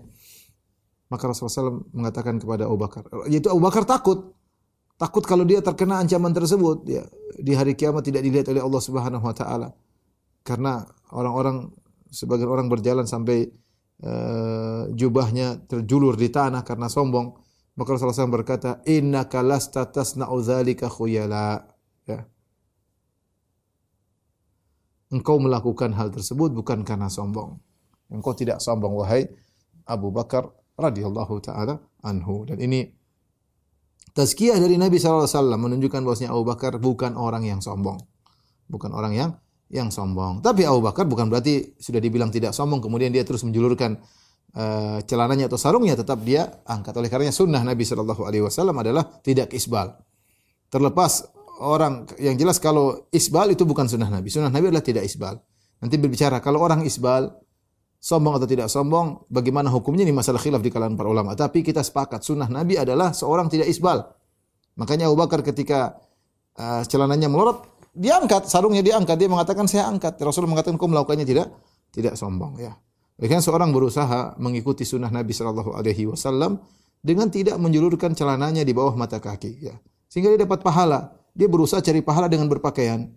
Maka Rasulullah SAW mengatakan kepada Abu Bakar, yaitu Abu Bakar takut kalau dia terkena ancaman tersebut ya, di hari kiamat tidak dilihat oleh Allah Subhanahu wa taala. Karena sebagian orang berjalan sampai jubahnya terjulur di tanah karena sombong. Maka Rasulullah SAW berkata, "Innaka lasta tasna'u dzalika khuyala." Ya. Engkau melakukan hal tersebut bukan karena sombong. Engkau tidak sombong wahai Abu Bakar radhiyallahu taala anhu. Dan ini tazkiyah dari Nabi sallallahu alaihi wasallam menunjukkan bahwasanya Abu Bakar bukan orang yang sombong. Bukan orang yang sombong. Tapi Abu Bakar bukan berarti sudah dibilang tidak sombong kemudian dia terus menjulurkan celananya atau sarungnya, tetap dia angkat. Oleh karenanya sunnah Nabi sallallahu alaihi wasallam adalah tidak isbal. Terlepas orang yang jelas kalau isbal itu bukan sunnah Nabi. Sunnah Nabi adalah tidak isbal. Nanti berbicara kalau orang isbal sombong atau tidak sombong, bagaimana hukumnya ini masalah khilaf di kalangan para ulama. Tapi kita sepakat sunnah Nabi adalah seorang tidak isbal. Makanya Abu Bakar ketika celananya melorot, dia angkat, sarungnya dia angkat, dia mengatakan saya angkat. Rasulullah mengatakan kau melakukannya tidak sombong ya. Bahkan seorang berusaha mengikuti sunnah Nabi sallallahu alaihi wasallam dengan tidak menjulurkan celananya di bawah mata kaki ya. Sehingga dia dapat pahala. Dia berusaha cari pahala dengan berpakaian.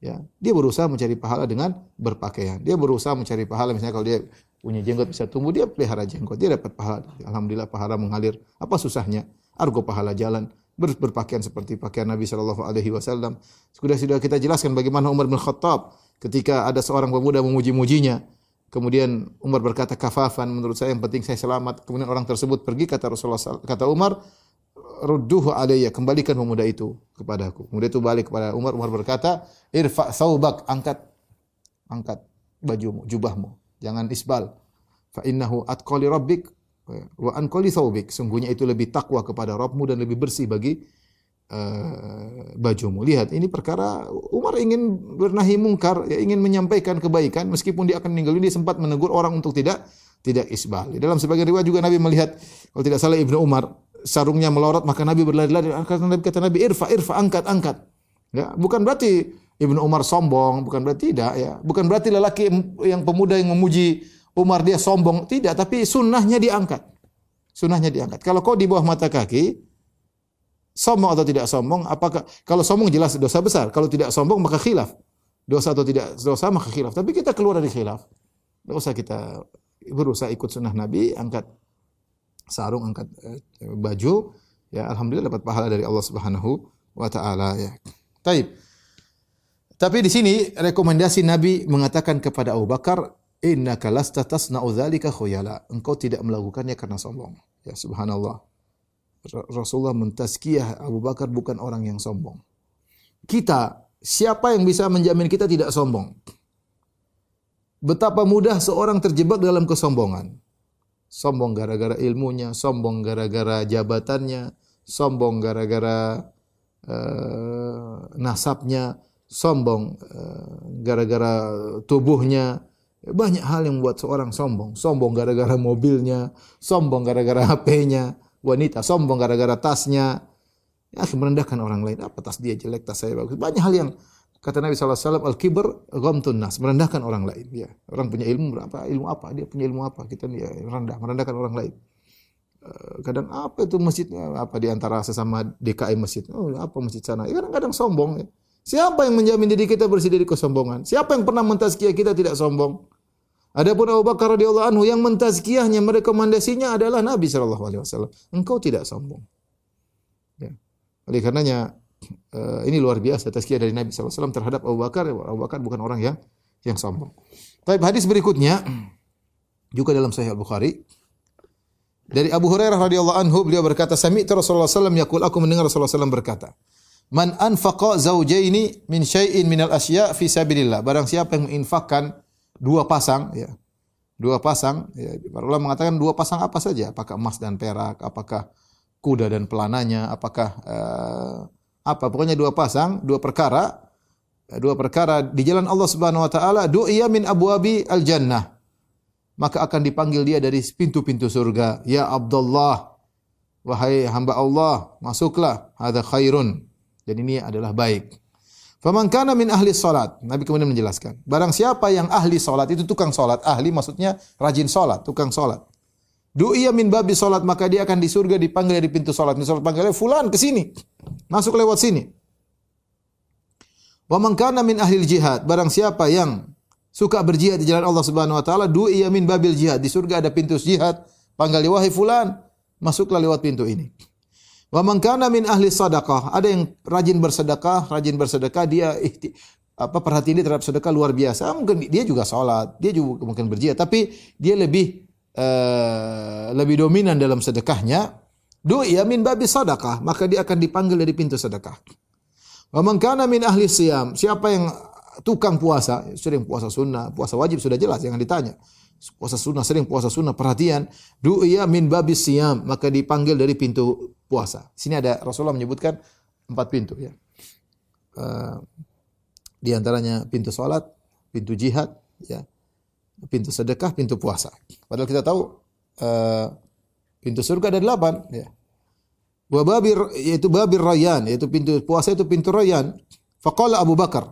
Ya, dia berusaha mencari pahala dengan berpakaian. Dia berusaha mencari pahala misalnya kalau dia punya jenggot bisa tumbuh, dia pelihara jenggot, dia dapat pahala. Alhamdulillah pahala mengalir. Apa susahnya? Argo pahala jalan. Berpakaian seperti pakaian Nabi sallallahu alaihi wasallam. Sudah kita jelaskan bagaimana Umar bin Khattab ketika ada seorang pemuda memuji-mujinya. Kemudian Umar berkata kafafan, menurut saya yang penting saya selamat. Kemudian orang tersebut pergi, kata Umar, rudduhu alayya, kembalikan pemuda itu kepadaku. Pemuda itu balik kepada Umar. Umar berkata, irfa thawbak, angkat bajumu, jubahmu, jangan isbal. Fa innahu atqa li rabbik wa anqa li thawbik. Sungguhnya itu lebih takwa kepada Rabbmu dan lebih bersih bagi bajumu. Lihat, ini perkara Umar ingin bernahi mungkar, ya, ingin menyampaikan kebaikan meskipun dia akan meninggal. Dia sempat menegur orang untuk tidak isbal. Dalam sebagian riwayat juga Nabi melihat, kalau tidak salah Ibnu Umar, sarungnya melorot, maka Nabi berlari-lari. Kata Nabi, irfa, angkat. Ya, bukan berarti Ibnu Umar sombong, bukan berarti tidak ya. Bukan berarti lelaki yang pemuda yang memuji Umar dia sombong, tidak, tapi sunnahnya diangkat. Kalau kau di bawah mata kaki, sombong atau tidak sombong, apakah kalau sombong jelas dosa besar, kalau tidak sombong maka khilaf. Dosa atau tidak dosa maka khilaf. Tapi kita keluar dari khilaf. Enggak usah kita berusaha ikut sunnah Nabi, angkat sarung, angkat baju, ya alhamdulillah dapat pahala dari Allah Subhanahu wa taala ya. Taib. Tapi di sini rekomendasi Nabi mengatakan kepada Abu Bakar, innaka lasta tasna'u dzalika khuyala. Engkau tidak melakukannya karena sombong. Ya subhanallah. Rasulullah mentazkiyah Abu Bakar bukan orang yang sombong. Kita, siapa yang bisa menjamin kita tidak sombong? Betapa mudah seorang terjebak dalam kesombongan. Sombong gara-gara ilmunya, sombong gara-gara jabatannya, sombong gara-gara nasabnya, sombong gara-gara tubuhnya. Banyak hal yang membuat seorang sombong. Sombong gara-gara mobilnya, sombong gara-gara HP-nya, wanita sombong gara-gara tasnya. Ya, merendahkan orang lain. Apa tas dia jelek, tas saya bagus. Banyak hal yang kata Nabi SAW, al-kibr ghamtun nas, merendahkan orang lain. Ya, orang punya ilmu berapa? Ilmu apa? Dia punya ilmu apa? Kita ya, merendahkan orang lain. Kadang apa itu masjidnya? Apa di antara sesama DKI masjid? Oh, apa masjid sana? Ya, kadang-kadang sombong. Ya. Siapa yang menjamin diri kita bersih dari kesombongan? Siapa yang pernah mentazkiyah kita tidak sombong? Adapun Abu Bakar radhiyallahu anhu yang mentazkiyahnya, merekomendasinya adalah Nabi sallallahu alaihi wasallam. Engkau tidak sombong. Ya. Oleh karenanya ini luar biasa tazkiyah dari Nabi sallallahu alaihi wasallam terhadap Abu Bakar. Abu Bakar bukan orang yang sombong. Baik, hadis berikutnya juga dalam Sahih Al-Bukhari dari Abu Hurairah radhiyallahu anhu, beliau berkata, sami'tu Rasulullah sallallahu alaihi wasallam yaqul, aku mendengar Rasulullah sallallahu alaihi wasallam berkata, man anfaqa zawjaini min syai'in minal asya' fi sabilillah. Barang siapa yang menginfakkan dua pasang, ya. Dua pasang, ya. Para ulama mengatakan dua pasang apa saja? Apakah emas dan perak, apakah kuda dan pelananya, apakah apa? Pokoknya dua pasang, dua perkara di jalan Allah Subhanahu wa taala, du'iya min abwabi al-jannah. Maka akan dipanggil dia dari pintu-pintu surga. Ya Abdullah, wahai hamba Allah, masuklah. Hadza khairun. Dan ini adalah baik. Faman kana min ahli salat. Nabi kemudian menjelaskan. Barang siapa yang ahli salat, itu tukang salat. Ahli maksudnya rajin salat, tukang salat. Du'iya min babi salat, maka dia akan di surga dipanggil dari pintu salat. Di salat panggilnya, fulan ke sini. Masuk lewat sini. Wa man kana min ahli jihad. Barang siapa yang suka berjihad di jalan Allah Subhanahu wa taala, du'iya min babil jihad. Di surga ada pintu jihad. Panggil, wahai fulan, masuklah lewat pintu ini. Wa man kana min ahli sadaqah, ada yang rajin bersedekah, dia perhatian dia terhadap sedekah luar biasa. Mungkin dia juga salat, dia juga mungkin berjihad, tapi dia lebih dominan dalam sedekahnya. Du'iya min babi sadaqah, maka dia akan dipanggil dari pintu sedekah. Wa man kana min ahli siyam, siapa yang tukang puasa, sering puasa sunnah, puasa wajib sudah jelas, jangan ditanya. Puasa sunnah, sering puasa sunnah, perhatian. Du'iya min babis siyam, maka dipanggil dari pintu puasa. Sini ada Rasulullah menyebutkan 4 pintu, ya. Di antaranya pintu salat, pintu jihad, ya. Pintu sedekah, pintu puasa. Padahal kita tahu pintu surga ada 8, ya. Wa babir, yaitu babir rayyan, yaitu pintu puasa itu pintu rayyan. Faqala Abu Bakar.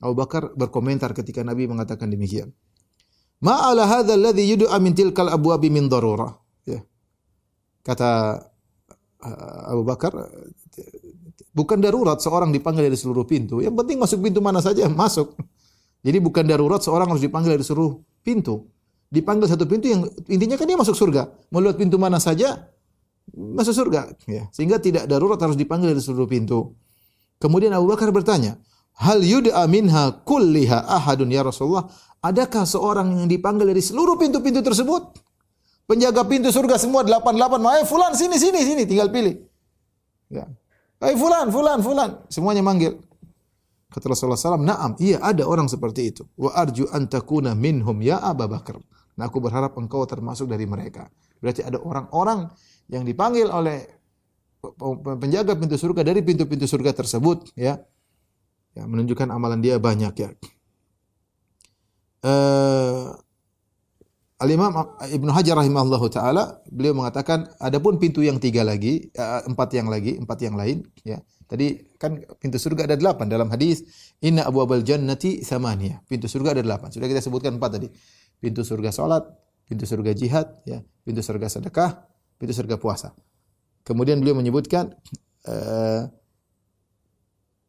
Abu Bakar berkomentar ketika Nabi mengatakan demikian. Ma'ala hadza alladhi yud'a min tilkal abwabi min darurah. Ya. Kata Abu Bakar, bukan darurat seorang dipanggil dari seluruh pintu. Yang penting masuk pintu mana saja, masuk. Jadi bukan darurat seorang harus dipanggil dari seluruh pintu. Dipanggil satu pintu yang intinya kan dia masuk surga. Mau lewat pintu mana saja, masuk surga. Ya. Sehingga tidak darurat harus dipanggil dari seluruh pintu. Kemudian Abu Bakar bertanya, hal yud'a minha kulliha ahadun ya Rasulullah? Adakah seorang yang dipanggil dari seluruh pintu-pintu tersebut? Penjaga pintu surga semua 88, "Hai fulan, sini, tinggal pilih." Ya. "Hai fulan." Semuanya manggil. Kata Rasulullah SAW, "Na'am, iya ada orang seperti itu. Wa arju an takuna minhum ya Abu Bakar." Nah, aku berharap engkau termasuk dari mereka. Berarti ada orang-orang yang dipanggil oleh penjaga pintu surga dari pintu-pintu surga tersebut, ya. Ya, menunjukkan amalan dia banyak, ya. Al-Imam Ibnu Hajar rahimahullahu taala beliau mengatakan adapun pintu yang 3 lagi, 4 yang lain, ya. Tadi kan pintu surga ada 8 dalam hadis inna abwabal jannati tsamaniyah. Pintu surga ada 8. Sudah kita sebutkan 4 tadi. Pintu surga salat, pintu surga jihad, ya, pintu surga sedekah, pintu surga puasa. Kemudian beliau menyebutkan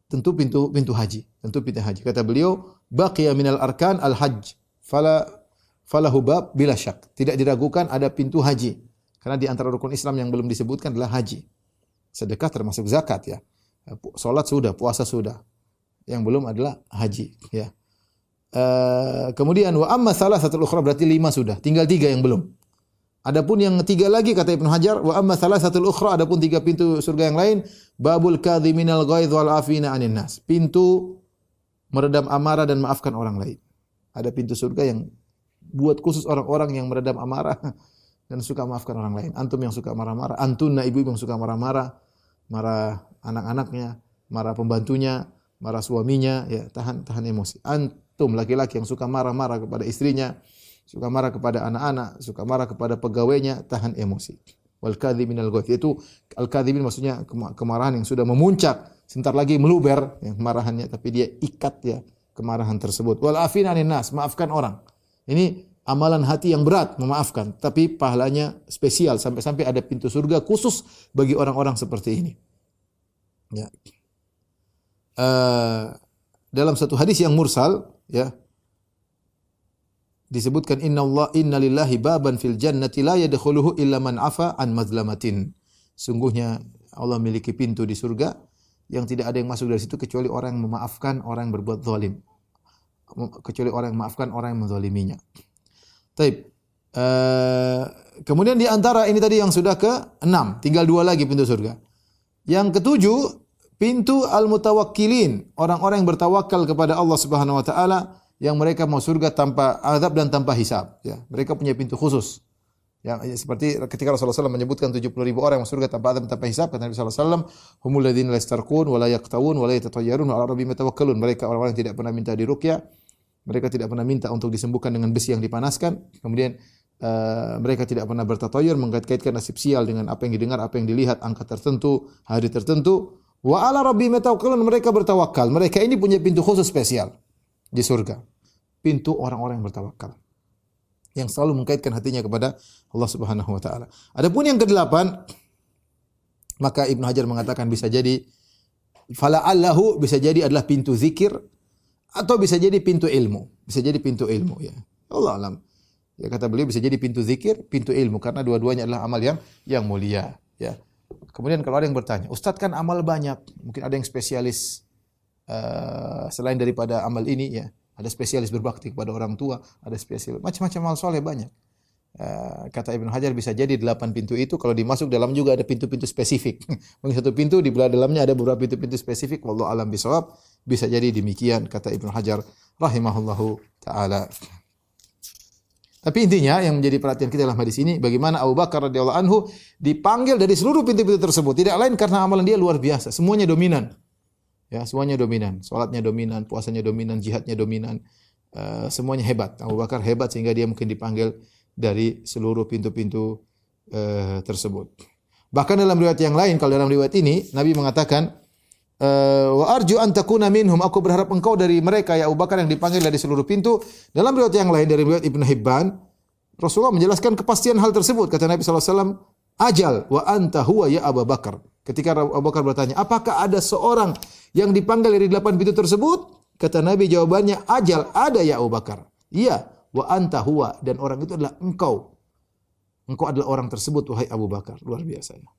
tentu pintu haji. Kata beliau, baqiya minal arkan al-hajj falahu bab bila syak. Tidak diragukan ada pintu haji. Karena di antara rukun Islam yang belum disebutkan adalah haji. Sedekah termasuk zakat, ya. Salat sudah, puasa sudah. Yang belum adalah haji, ya. Kemudian wa amma salasatul ukhra, berarti 5 sudah, tinggal 3 yang belum. Adapun yang 3 lagi kata Ibnu Hajar, wa amma salasatul ukhra, adapun 3 pintu surga yang lain, babul kadhiminal ghaidh wal afina 'anil nas. Pintu meredam amarah dan maafkan orang lain. Ada pintu surga yang buat khusus orang-orang yang meredam amarah dan suka maafkan orang lain. Antum yang suka marah-marah, antuna ibu-ibu yang suka marah-marah, marah anak-anaknya, marah pembantunya, marah suaminya, ya tahan emosi. Antum laki-laki yang suka marah-marah kepada istrinya, suka marah kepada anak-anak, suka marah kepada pegawainya, tahan emosi. Wal kadhiminal ghaidh, itu al-kadhibin maksudnya kemarahan yang sudah memuncak, sebentar lagi meluber ya, kemarahannya, tapi dia ikat ya kemarahan tersebut. Wal afina 'anil nas, maafkan orang. Ini amalan hati yang berat, memaafkan, tapi pahalanya spesial, sampai-sampai ada pintu surga khusus bagi orang-orang seperti ini. Ya. Dalam satu hadis yang mursal, ya, disebutkan inna lillahi baban fil jannati la yadkhuluhu illa man afa an mazlamatin. Sungguhnya Allah memiliki pintu di surga yang tidak ada yang masuk dari situ kecuali orang yang memaafkan orang yang berbuat zalim. Kecuali orang yang memaafkan orang yang menzaliminya. Taib. Kemudian di antara ini tadi yang sudah ke-6, tinggal 2 lagi pintu surga. Yang ke-7, pintu al-mutawakkilin, orang-orang yang bertawakal kepada Allah Subhanahu wa taala, yang mereka mau surga tanpa azab dan tanpa hisab, ya. Mereka punya pintu khusus. Ya, seperti ketika Rasulullah SAW menyebutkan 70.000 orang yang masuk surga tanpa azab dan tanpa hisab, kata Nabi SAW, humul ladzina la yastarqun wa la yaqtawun wa la yatatayyarun wa 'ala rabbihim yatawakkalun. Mereka orang-orang yang tidak pernah minta diruqyah, mereka tidak pernah minta untuk disembuhkan dengan besi yang dipanaskan. Kemudian mereka tidak pernah bertatoyur, mengkait-kaitkan nasib sial dengan apa yang didengar, apa yang dilihat, angka tertentu, hari tertentu. Wa 'ala rabbihim yatawakkalun, mereka bertawakal. Mereka ini punya pintu khusus spesial di surga. Pintu orang-orang yang bertawakal, yang selalu mengkaitkan hatinya kepada Allah Subhanahu wa taala. Adapun yang ke-8, maka Ibnu Hajar mengatakan bisa jadi fala'allahu, bisa jadi adalah pintu zikir atau bisa jadi pintu ilmu. Bisa jadi pintu ilmu, ya. Allah alam. Ya, kata beliau bisa jadi pintu zikir, pintu ilmu, karena dua-duanya adalah amal yang mulia, ya. Kemudian kalau ada yang bertanya, Ustaz kan amal banyak, mungkin ada yang spesialis selain daripada amal ini, ya. Ada spesialis berbakti kepada orang tua, ada spesialis macam-macam amal soleh banyak. Kata Ibnu Hajar bisa jadi 8 pintu itu kalau dimasuk dalam juga ada pintu-pintu spesifik. Mungkin satu pintu di belah dalamnya ada beberapa pintu-pintu spesifik. Wallahu alam bisawab. Bisa jadi demikian kata Ibnu Hajar rahimahullahu taala. Tapi intinya yang menjadi perhatian kita dalam hadis ini bagaimana Abu Bakar radhiyallahu anhu dipanggil dari seluruh pintu-pintu tersebut. Tidak lain karena amalan dia luar biasa, semuanya dominan. Ya, semuanya dominan. Salatnya dominan, puasanya dominan, jihadnya dominan. Semuanya hebat. Abu Bakar hebat sehingga dia mungkin dipanggil dari seluruh pintu-pintu tersebut. Bahkan dalam riwayat yang lain, kalau dalam riwayat ini Nabi mengatakan wa arju an takuna minhum, aku berharap engkau dari mereka ya Abu Bakar yang dipanggil dari seluruh pintu. Dalam riwayat yang lain dari riwayat Ibnu Hibban, Rasulullah menjelaskan kepastian hal tersebut. Kata Nabi sallallahu alaihi wasallam, ajal wa anta huwa ya Abu Bakar. Ketika Abu Bakar bertanya, apakah ada seorang yang dipanggil dari 8 pintu tersebut? Kata Nabi jawabannya, ajal, ada ya Abu Bakar. Iya, wa anta huwa, dan orang itu adalah engkau. Engkau adalah orang tersebut wahai Abu Bakar. Luar biasa ya.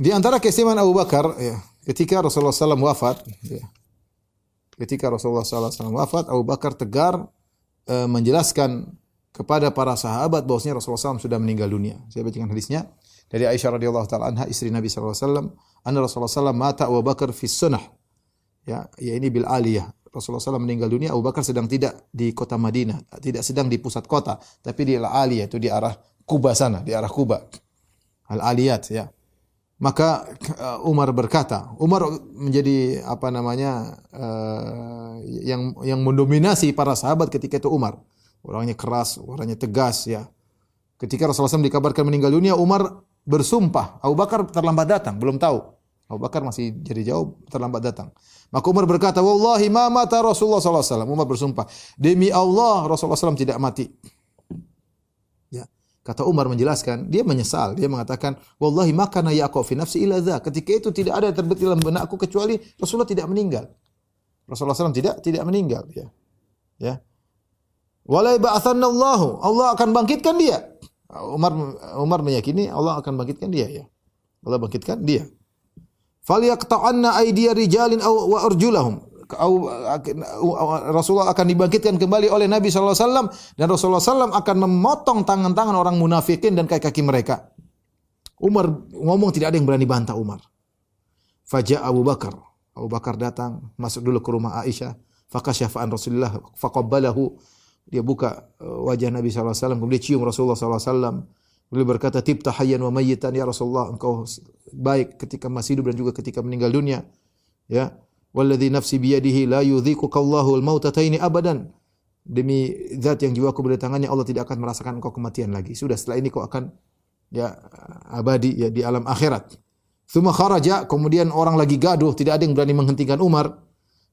Di antara keistimewaan Abu Bakar ya, ketika Rasulullah SAW wafat, ya, ketika Rasulullah SAW wafat, Abu Bakar tegar menjelaskan kepada para sahabat bahwasanya Rasulullah SAW sudah meninggal dunia. Saya bacakan hadisnya dari Aisyah radhiyallahu taala anha, istri Nabi SAW, anna Rasulullah SAW mata Abu Bakar fi sunnah. Ya ini bil aliyah. Rasulullah SAW meninggal dunia, Abu Bakar sedang tidak di kota Madinah, tidak sedang di pusat kota, tapi di al-aliyah, itu di arah Kuba sana, di arah Kuba. Al-aliyat ya. Maka Umar berkata, Umar menjadi apa namanya yang mendominasi para sahabat ketika itu Umar. Orangnya keras, orangnya tegas ya. Ketika Rasulullah SAW dikabarkan meninggal dunia, Umar bersumpah. Abu Bakar terlambat datang, belum tahu. Abu Bakar masih jadi jauh, terlambat datang. Maka Umar berkata, wallahi ma mata Rasulullah SAW. Umar bersumpah, demi Allah Rasulullah SAW tidak mati. Kata Umar menjelaskan, dia menyesal. Dia mengatakan, wallahi ma kana yaqau fi nafsi illa dza. Ketika itu tidak ada terbetik dalam benakku kecuali Rasulullah tidak meninggal. Rasulullah SAW tidak meninggal. Ya. Ya. Wala ba'athanna Allah akan bangkitkan dia. Umar meyakini Allah akan bangkitkan dia. Ya. Allah bangkitkan dia. Falyaqta'anna aydiya rijalin wa arjulahum. Rasulullah akan dibangkitkan kembali oleh Nabi SAW dan Rasulullah SAW akan memotong tangan-tangan orang munafikin dan kaki-kaki mereka. Umar ngomong tidak ada yang berani bantah Umar. Faja'a Abu Bakar. Abu Bakar datang, masuk dulu ke rumah Aisyah. Fakasyafa an Rasulullah, faqabbalahu. Dia buka wajah Nabi SAW, kemudian cium Rasulullah SAW. Beliau berkata, tibta hayyan wa mayyitan ya Rasulullah, engkau baik ketika masih hidup dan juga ketika meninggal dunia. Ya, walladzi nafsi biyadihi la yudhiquka Allahu al-mautataini abadan. Demi zat yang jiwaku berada di tangannya, Allah tidak akan merasakan engkau kematian lagi. Sudah, setelah ini kau akan ya abadi ya di alam akhirat. Tsumma kharaja, kemudian orang lagi gaduh, tidak ada yang berani menghentikan Umar.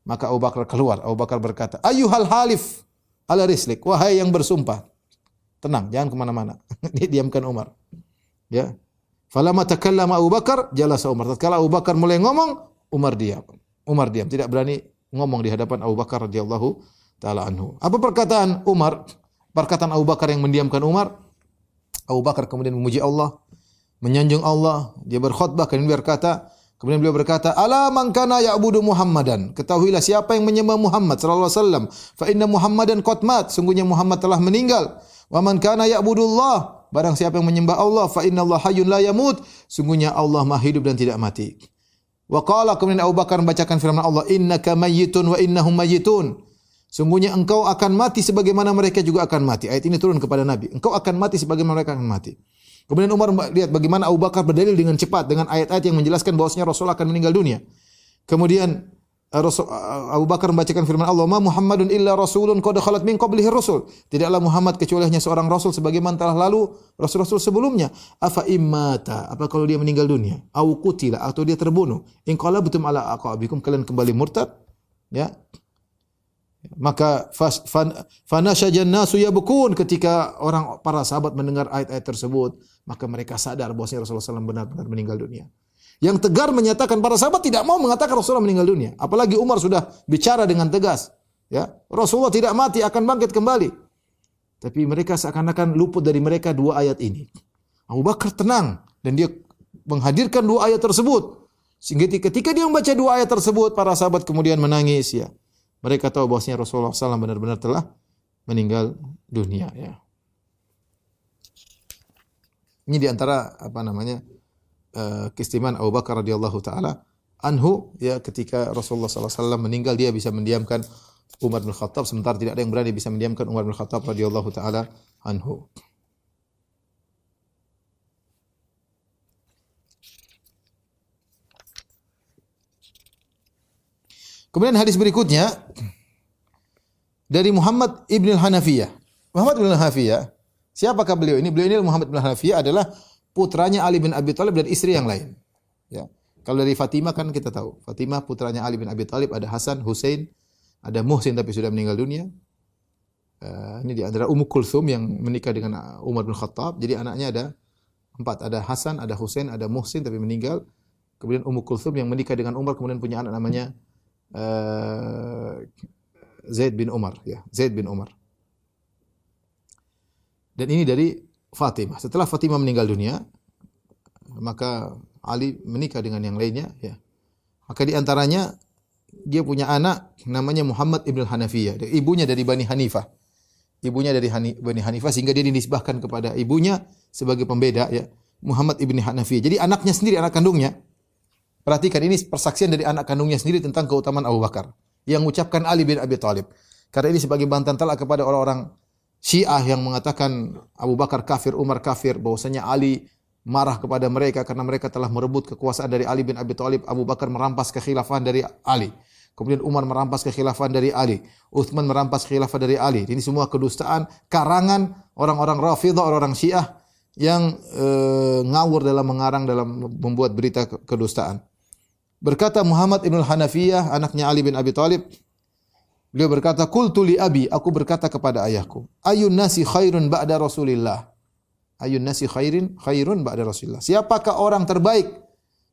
Maka Abu Bakar keluar. Abu Bakar berkata, ayyuhal halif ala rislik, wahai yang bersumpah, tenang, jangan kemana-mana. Dia diamkan Umar. Ya. Falamma takallama Abu Bakar, jalasa Umar. Tatkala Abu Bakar mulai ngomong, Umar diam. Umar diam, tidak berani ngomong di hadapan Abu Bakar radhiyallahu taala anhu. Apa perkataan Umar? Perkataan Abu Bakar yang mendiamkan Umar. Abu Bakar kemudian memuji Allah, menyanjung Allah, dia berkhutbah kemudian beliau berkata, "Ala man kana ya'budu Muhammadan." Ketahuilah siapa yang menyembah Muhammad sallallahu alaihi wasallam, fa inna Muhammadan qad mat, sungguhnya Muhammad telah meninggal. Wa man kana ya'budullah, barang siapa yang menyembah Allah, fa innallaha hayyun la yamut, sungguhnya Allah Maha hidup dan tidak mati. Wa qala, kemudian Abu Bakar membacakan firman Allah, "Innaka mayyitun wa innahum mayyitun." Sungguhnya engkau akan mati sebagaimana mereka juga akan mati. Ayat ini turun kepada Nabi. Engkau akan mati sebagaimana mereka akan mati. Kemudian Umar lihat bagaimana Abu Bakar berdalil dengan cepat dengan ayat-ayat yang menjelaskan bahwasanya Rasul akan meninggal dunia. Kemudian Abu Bakar membacakan firman Allah, "Ma Muhammadun illa rasulun qad khalat min qablihi rusul." Tidaklah Muhammad kecuali hanya seorang rasul sebagaimana telah lalu rasul-rasul sebelumnya. Afa immata, apa kalau dia meninggal dunia? Au qutila, atau dia terbunuh. In qalabtum ala aqabikum, kalian kembali murtad, ya. Maka fanashajan nasu yabkun, ketika para sahabat mendengar ayat-ayat tersebut, maka mereka sadar bahwasanya Rasulullah SAW benar-benar meninggal dunia. Yang tegar menyatakan para sahabat tidak mau mengatakan Rasulullah meninggal dunia. Apalagi Umar sudah bicara dengan tegas, ya, Rasulullah tidak mati, akan bangkit kembali. Tapi mereka seakan-akan luput dari mereka dua ayat ini. Abu Bakar tenang dan dia menghadirkan dua ayat tersebut. Sehingga ketika dia membaca dua ayat tersebut, para sahabat kemudian menangis, ya. Mereka tahu bahwasanya Rasulullah SAW benar-benar telah meninggal dunia, ya. Ini diantara keistimewaan Abu Bakar radhiyallahu taala anhu, ya, ketika Rasulullah SAW meninggal dia bisa mendiamkan Umar bin Khattab, sementara tidak ada yang berani bisa mendiamkan Umar bin Khattab radhiyallahu taala anhu. Kemudian hadis berikutnya dari Muhammad ibn al-Hanafiyah. Muhammad ibn al-Hanafiyah, siapakah beliau ini? Beliau ini Muhammad ibn al-Hanafiyah adalah putranya Ali bin Abi Thalib dan istri yang lain. Ya. Kalau dari Fatimah kan kita tahu, Fatimah putranya Ali bin Abi Thalib, ada Hasan, Husain, ada Muhsin tapi sudah meninggal dunia. Ini di antara Ummu Kulthum yang menikah dengan Umar bin Khattab. Jadi anaknya ada 4, ada Hasan, ada Husain, ada Muhsin tapi meninggal. Kemudian Ummu Kulthum yang menikah dengan Umar kemudian punya anak namanya Zaid bin Umar, ya, Zaid bin Umar. Dan ini dari Fatimah. Setelah Fatimah meninggal dunia, maka Ali menikah dengan yang lainnya, ya. Maka di antaranya dia punya anak namanya Muhammad ibn Hanafiyah. Ibunya dari Bani Hanifah. Ibunya dari Bani Hanifah sehingga dia dinisbahkan kepada ibunya sebagai pembeda, ya, Muhammad ibn Hanafiyah. Jadi anaknya sendiri, anak kandungnya. Perhatikan, ini persaksian dari anak kandungnya sendiri tentang keutamaan Abu Bakar yang mengucapkan Ali bin Abi Thalib. Karena ini sebagai bantahan telak kepada orang-orang Syiah yang mengatakan Abu Bakar kafir, Umar kafir, bahwasanya Ali marah kepada mereka karena mereka telah merebut kekuasaan dari Ali bin Abi Thalib. Abu Bakar merampas kekhilafahan dari Ali. Kemudian Umar merampas kekhilafahan dari Ali. Uthman merampas khilafah dari Ali. Ini semua kedustaan karangan orang-orang Rafidhah, orang-orang Syiah yang ngawur dalam mengarang, dalam membuat berita kedustaan. Berkata Muhammad ibn al-Hanafiyah, anaknya Ali bin Abi Thalib, beliau berkata, "Qultu li abi," aku berkata kepada ayahku, "Ayun nasi khairun ba'da Rasulillah." Ayun nasi khairun ba'da Rasulillah. Siapakah orang terbaik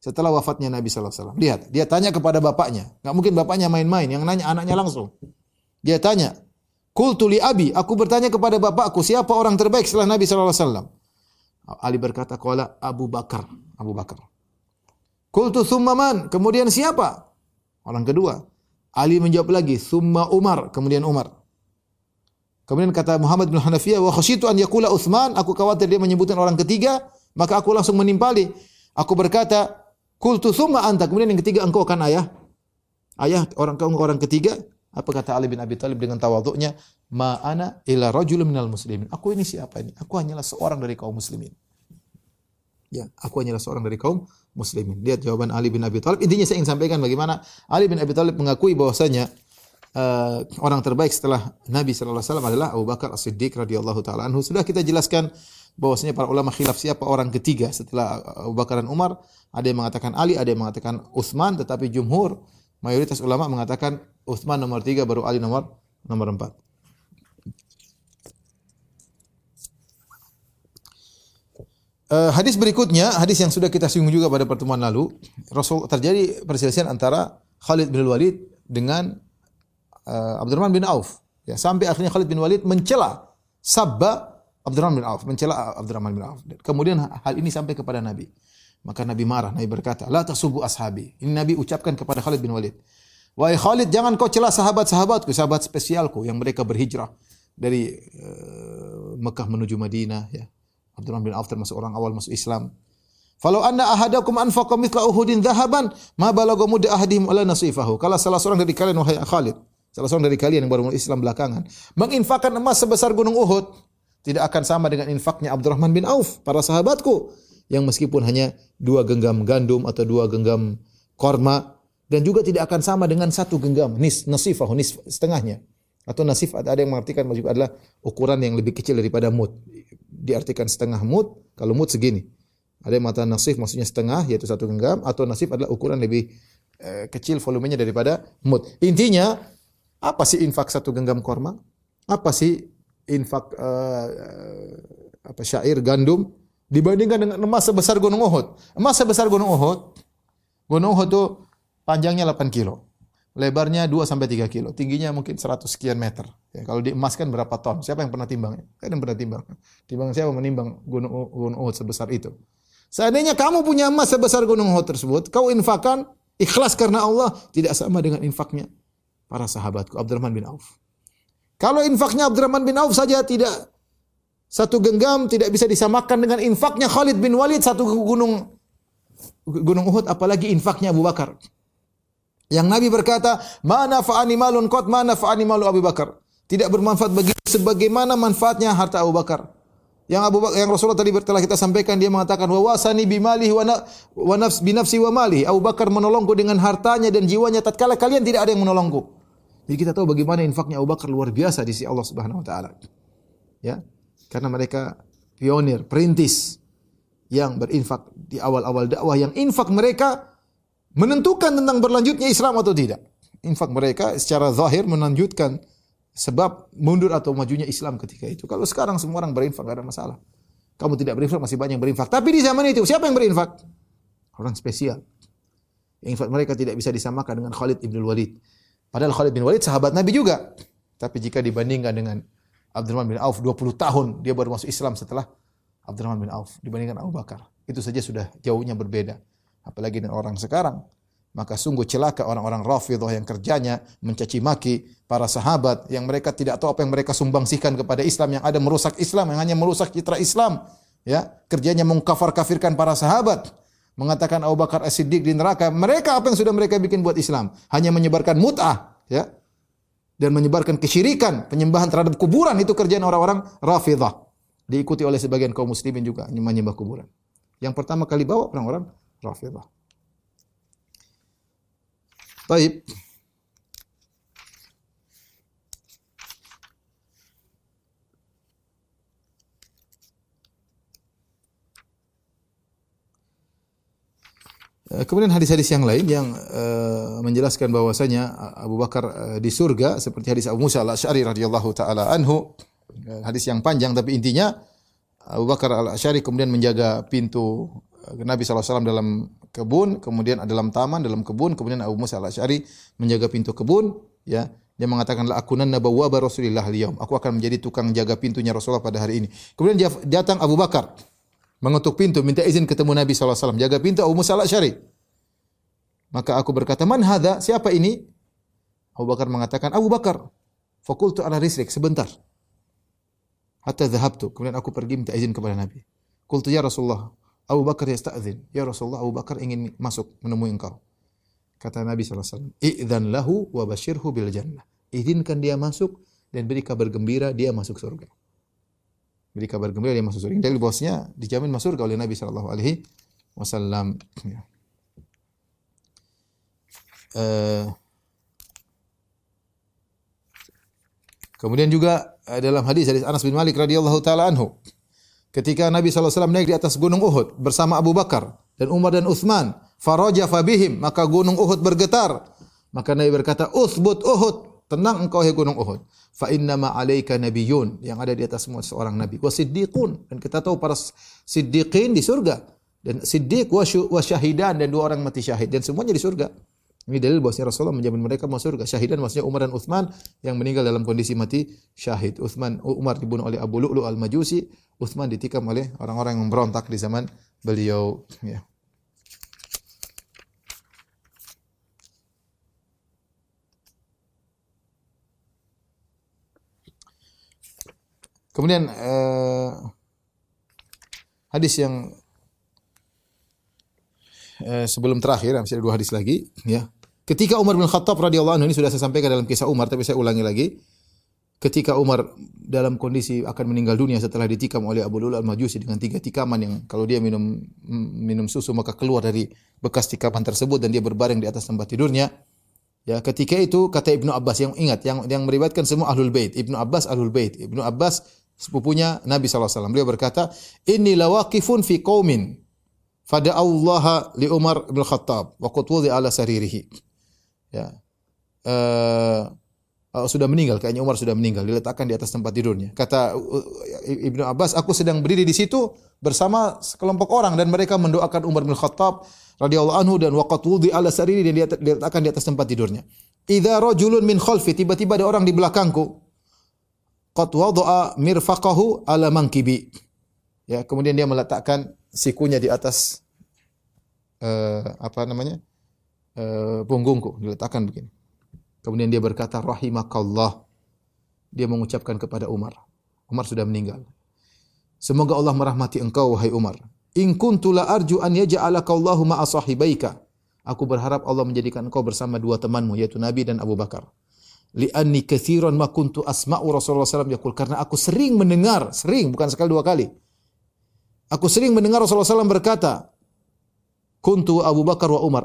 setelah wafatnya Nabi sallallahu alaihi wasallam? Lihat, dia tanya kepada bapaknya. Enggak mungkin bapaknya main-main, yang nanya anaknya langsung. Dia tanya, "Qultu li abi," aku bertanya kepada bapakku, siapa orang terbaik setelah Nabi sallallahu alaihi wasallam? Ali berkata, "Qala Abu Bakar." Abu Bakar. Qultu thumma man? Kemudian siapa? Orang kedua. Ali menjawab lagi, "Thumma Umar." Kemudian Umar. Kemudian kata Muhammad bin Hanafiyah, "Wa khasyitu an yaqula Utsman." Aku khawatir dia menyebutkan orang ketiga, maka aku langsung menimpali. Aku berkata, Qultu tsumma anta. Kemudian yang ketiga engkau kan ayah? Ayah orang ketiga. Apa kata Ali bin Abi Thalib dengan tawadhu'nya? Ma ana illa rajulun minal muslimin. Aku ini siapa ini? Aku hanyalah seorang dari kaum muslimin. Ya, aku hanyalah seorang dari kaum muslimin. Lihat jawaban Ali bin Abi Thalib. Intinya saya ingin sampaikan bagaimana Ali bin Abi Thalib mengakui bahwasanya orang terbaik setelah Nabi sallallahu alaihi wasallam adalah Abu Bakar As-Siddiq radhiyallahu taala anhu. Sudah kita jelaskan bahwasanya para ulama khilaf siapa orang ketiga setelah Abu Bakar dan Umar. Ada yang mengatakan Ali, ada yang mengatakan Utsman, tetapi jumhur mayoritas ulama mengatakan Utsman nomor 3 baru Ali nomor 4. Hadis berikutnya, hadis yang sudah kita singgung juga pada pertemuan lalu, terjadi perselisihan antara Khalid bin Walid dengan Abdurrahman bin Auf. Ya, sampai akhirnya Khalid bin Walid mencela sabba Abdurrahman bin Auf, mencela Abdurrahman bin Auf. Kemudian hal ini sampai kepada Nabi. Maka Nabi marah, Nabi berkata, "La tasubbu ashabi." Ini Nabi ucapkan kepada Khalid bin Walid. "Wahai Khalid, jangan kau cela sahabat-sahabatku, sahabat spesialku yang mereka berhijrah dari Mekah menuju Madinah, ya. Abdurrahman bin Auf termasuk orang awal masuk Islam. Falau anna ahadakum anfaqa mithla Uhudin dhahaban, ma balagha mudda ahadihim ala nasifahu." Kalau salah seorang dari kalian, wahai Khalid, salah seorang dari kalian yang baru masuk Islam belakangan, menginfakkan emas sebesar gunung Uhud, tidak akan sama dengan infaknya Abdurrahman bin Auf, para sahabatku, yang meskipun hanya 2 genggam gandum atau 2 genggam korma, dan juga tidak akan sama dengan 1 genggam nasifahu, setengahnya. Atau nasif ada yang mengartikan juga adalah ukuran yang lebih kecil daripada mud. Diartikan setengah mud, kalau mud segini. Ada yang mengatakan nasif maksudnya setengah, yaitu 1 genggam, atau nasif adalah ukuran lebih kecil volumenya daripada mud. Intinya, apa sih infak 1 genggam korma? Apa sih infak syair gandum dibandingkan dengan emas sebesar gunung Uhud? Emas sebesar gunung Uhud itu panjangnya 8 kilo. Lebarnya 2 sampai 3 kilo, tingginya mungkin 100 sekian meter. Ya, kalau diemaskan berapa ton? Siapa yang pernah timbang? Kan yang pernah timbang. Timbang siapa menimbang gunung Uhud sebesar itu? Seandainya kamu punya emas sebesar gunung Uhud tersebut, kau infakkan ikhlas karena Allah, tidak sama dengan infaknya para sahabatku Abdurrahman bin Auf. Kalau infaknya Abdurrahman bin Auf saja tidak 1 genggam, tidak bisa disamakan dengan infaknya Khalid bin Walid 1 gunung Uhud, apalagi infaknya Abu Bakar. Yang Nabi berkata, "Ma nafa'ani malun qad ma nafa'ani malu Abu Bakar." Tidak bermanfaat bagi sebagaimana manfaatnya harta Abu Bakar. Yang Rasulullah tadi telah kita sampaikan, dia mengatakan, "Wa wasani bimalihi wa nafsi wa malihi." Abu Bakar menolongku dengan hartanya dan jiwanya tatkala kalian tidak ada yang menolongku. Jadi kita tahu bagaimana infaknya Abu Bakar luar biasa di sisi Allah Subhanahu wa taala. Ya. Karena mereka pionir, perintis yang berinfak di awal-awal dakwah, yang infak mereka menentukan tentang berlanjutnya Islam atau tidak. Infak mereka secara zahir melanjutkan sebab mundur atau majunya Islam ketika itu. Kalau sekarang semua orang berinfak, tidak ada masalah. Kamu tidak berinfak, masih banyak yang berinfak. Tapi di zaman itu, siapa yang berinfak? Orang spesial. Infak mereka tidak bisa disamakan dengan Khalid bin Walid. Padahal Khalid bin Walid sahabat Nabi juga. Tapi jika dibandingkan dengan Abdurrahman bin Auf, 20 tahun dia baru masuk Islam setelah Abdurrahman bin Auf dibandingkan Abu Bakar. Itu saja sudah jauhnya berbeda. Apalagi dengan orang sekarang. Maka sungguh celaka orang-orang Rafidhah yang kerjanya mencaci maki para sahabat, yang mereka tidak tahu apa yang mereka sumbangsihkan kepada Islam, yang ada merusak Islam, yang hanya merusak citra Islam. Ya, kerjanya mengkafir-kafirkan para sahabat, mengatakan Abu Bakar As-Siddiq di neraka. Mereka apa yang sudah mereka bikin buat Islam? Hanya menyebarkan mut'ah, ya. Dan menyebarkan kesyirikan, penyembahan terhadap kuburan, itu kerjaan orang-orang Rafidhah. Diikuti oleh sebagian kaum muslimin juga menyembah kuburan. Yang pertama kali bawa orang-orang Rafidhah. Baik. Kemudian hadis-hadis yang lain yang menjelaskan bahwasanya Abu Bakar di surga, seperti hadis Abu Musa Al-Asy'ari radhiyallahu taala anhu. Hadis yang panjang tapi intinya Abu Bakar Al-Asy'ari kemudian menjaga pintu Nabi SAW dalam kebun, kemudian dalam taman, dalam kebun, kemudian Abu Musa Al-Asy'ari menjaga pintu kebun, ya. Dia mengatakan, "La akunanna bawwaba Rasulillah al-yaum." Aku akan menjadi tukang jaga pintunya Rasulullah pada hari ini. Kemudian datang Abu Bakar mengetuk pintu, minta izin ketemu Nabi SAW. Jaga pintu Abu Musa Al-Asy'ari. Maka aku berkata, "Man hadha? Siapa ini?" Abu Bakar mengatakan, "Abu Bakar." Fakultu ala rislik, sebentar. Hatta dhahabtu. Kemudian aku pergi minta izin kepada Nabi. Qultu ya Rasulullah, Abu Bakar yasta'dzin. Ya Rasulullah, Abu Bakar ingin masuk menemui engkau. Kata Nabi SAW, "Idzan lahu wa basyirhu bil jannah." Izinkan dia masuk dan beri kabar gembira dia masuk surga. Beri kabar gembira dia masuk surga. Dari bosnya dijamin masuk surga oleh Nabi SAW. Ya. Kemudian juga dalam hadis dari Anas bin Malik radhiyallahu taala anhu, ketika Nabi SAW naik di atas gunung Uhud bersama Abu Bakar dan Umar dan Uthman, farajafa bihim, maka gunung Uhud bergetar. Maka Nabi berkata, "Uthbut Uhud, tenang engkau hai gunung Uhud. Fa innama 'alaika nabiyyun, yang ada di atasmu seorang nabi, wa siddiqun." Dan kita tahu para siddiqin di surga, dan siddiq wa syahidan, dan 2 orang mati syahid, dan semuanya di surga. Ini dalil bahwasanya Rasulullah menjamin mereka masuk surga. Syahidan maksudnya Umar dan Uthman yang meninggal dalam kondisi mati syahid. Umar dibunuh oleh Abu Lu'lu' al-Majusi, Uthman ditikam oleh orang-orang yang memberontak di zaman beliau. Ya. Kemudian hadis yang sebelum terakhir, masih ada 2 hadis lagi, ya. Ketika Umar bin Khattab radhiyallahu anhu, ini sudah saya sampaikan dalam kisah Umar, tapi saya ulangi lagi. Ketika Umar dalam kondisi akan meninggal dunia setelah ditikam oleh Abu Lu'lu' al-Majusi dengan 3 tikaman yang kalau dia minum susu maka keluar dari bekas tikaman tersebut dan dia berbaring di atas tempat tidurnya. Ya, ketika itu kata Ibnu Abbas, yang ingat yang meriwayatkan semua Ahlul Bait. Ibnu Abbas Ahlul Bait. Ibnu Abbas sepupunya Nabi SAW. Beliau berkata, "Inni lawaqifun fi qaumin fada'allaha li Umar bin Khattab wa qad wudi ala saririhi." Ya. Sudah meninggal, kayaknya Umar sudah meninggal, diletakkan di atas tempat tidurnya. Kata Ibnu Abbas, aku sedang berdiri di situ bersama sekelompok orang dan mereka mendoakan Umar bin Khattab radhiyallahu anhu dan waqat wudi ala sariri, dan diletakkan di atas tempat tidurnya. Idza rajulun min khalfi, tiba-tiba ada orang di belakangku. Qad wada'a mirfaqahu ala mankibi. Ya, kemudian dia meletakkan sikunya di atas punggungku, diletakkan begini. Kemudian dia berkata, "Rahimakallah." Dia mengucapkan kepada Umar. Umar sudah meninggal. "Semoga Allah merahmati engkau, wahai Umar. In kuntu la arju an yaj'alaka Allahu ma'a sahibaika." Aku berharap Allah menjadikan engkau bersama 2 temanmu, yaitu Nabi dan Abu Bakar. "Li'anni katsiran ma kuntu asma'u Rasulullah SAW yaqul." Karena aku sering mendengar, bukan sekali 2 kali. Aku sering mendengar Rasulullah SAW berkata, "Kuntu Abu Bakar wa Umar."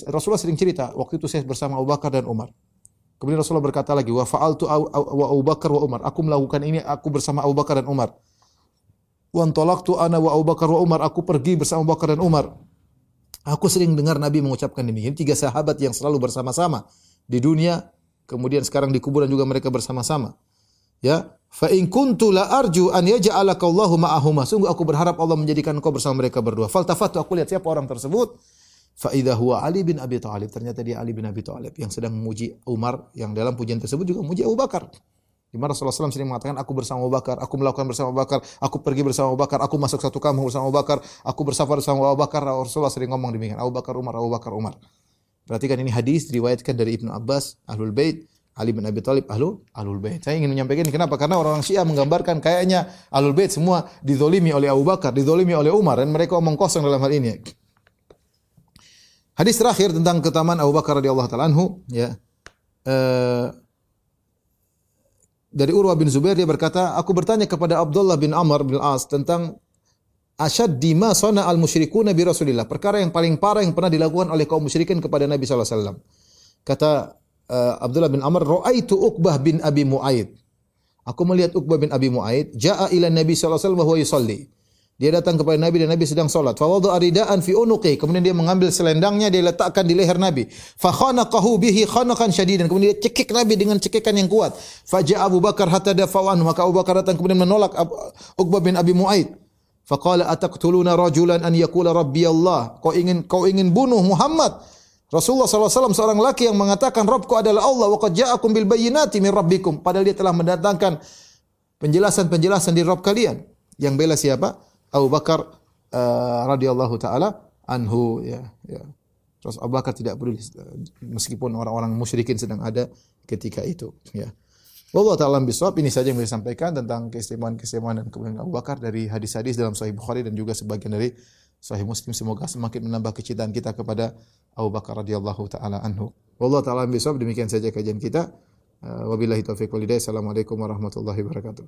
Rasulullah sering cerita, waktu itu saya bersama Abu Bakar dan Umar. Kemudian Rasulullah berkata lagi, "Wa fa'altu wa Abu Bakar wa Umar." Aku melakukan ini, aku bersama Abu Bakar dan Umar. "Wa antalaqtu ana wa Abu Bakar wa Umar." Aku pergi bersama Abu Bakar dan Umar. Aku sering dengar Nabi mengucapkan demikian. 3 sahabat yang selalu bersama-sama di dunia, kemudian sekarang di kuburan juga mereka bersama-sama. Ya, fa in kuntu la arju an yaj'alaka Allahu ma'ahuma. Sungguh aku berharap Allah menjadikan engkau bersama mereka berdua. Faltafatu, aku lihat siapa orang tersebut. Fa idza huwa Ali bin Abi Thalib. Ternyata dia Ali bin Abi Thalib yang sedang memuji Umar, yang dalam pujian tersebut juga memuji Abu Bakar. Di mana Rasulullah SAW sering mengatakan, aku bersama Abu Bakar, aku melakukan bersama Abu Bakar, aku pergi bersama Abu Bakar, aku masuk satu kampung bersama Abu Bakar, aku bersafar bersama Abu Bakar. Rasulullah sering ngomong demikian, Abu Bakar Umar, Abu Bakar Umar. Perhatikan, ini hadis diriwayatkan dari Ibnu Abbas, Ahlul Bait, Ali bin Abi Thalib, Ahlul Bait. Saya ingin menyampaikan kenapa? Karena orang-orang Syiah menggambarkan kayaknya Ahlul Bait semua dizolimi oleh Abu Bakar, dizolimi oleh Umar, dan mereka omong kosong dalam hal ini. Hadis terakhir tentang keutamaan Abu Bakar radhiyallahu taala anhu, ya. Dari Urwah bin Zubair, dia berkata, aku bertanya kepada Abdullah bin Amr bin As tentang asyaddi ma sana al musyrikuna bi Rasulillah, perkara yang paling parah yang pernah dilakukan oleh kaum musyrikin kepada Nabi sallallahu alaihi wasallam. Kata Abdullah bin Amr, ra'aitu Uqbah bin Abi Mu'aid. Aku melihat Uqbah bin Abi Mu'aid jaa ila Nabi sallallahu alaihi wasallam wa huwa yusalli. Dia datang kepada Nabi dan Nabi sedang salat. Fa wada'a ridaan fi unuqi. Kemudian dia mengambil selendangnya, dia letakkan di leher Nabi. Fa khanaqahu bihi khanaqan syadidan. Kemudian dia cekik Nabi dengan cekikan yang kuat. Fa ja'a Abu Bakar hatta dafa'u anhu. Maka Abu Bakar datang kemudian menolak Uqbah bin Abi Mu'aid. Fa qala ataqtuluna rajulan an yaqula rabbi Allah. Kau ingin bunuh Muhammad? Rasulullah SAW seorang laki yang mengatakan Rabbku adalah Allah, wa qad ja'akum bil bayyinati min rabbikum. Padahal dia telah mendatangkan penjelasan dari Rabb kalian. Yang bela siapa? Abu Bakar radhiyallahu taala anhu, ya. Terus Abu Bakar tidak peduli meskipun orang-orang musyrikin sedang ada ketika itu, ya. Wallahu ta'ala bishawab. Ini saja yang bisa sampaikan tentang keistimewaan dan kemuliaan Abu Bakar dari hadis-hadis dalam Sahih Bukhari dan juga sebagian dari Sahih Muslim, semoga semakin menambah kecintaan kita kepada Abu Bakar radhiyallahu taala anhu. Wallahu taala bisawab, demikian saja kajian kita. Wabillahi taufiq wal hidayah. Assalamualaikum warahmatullahi wabarakatuh.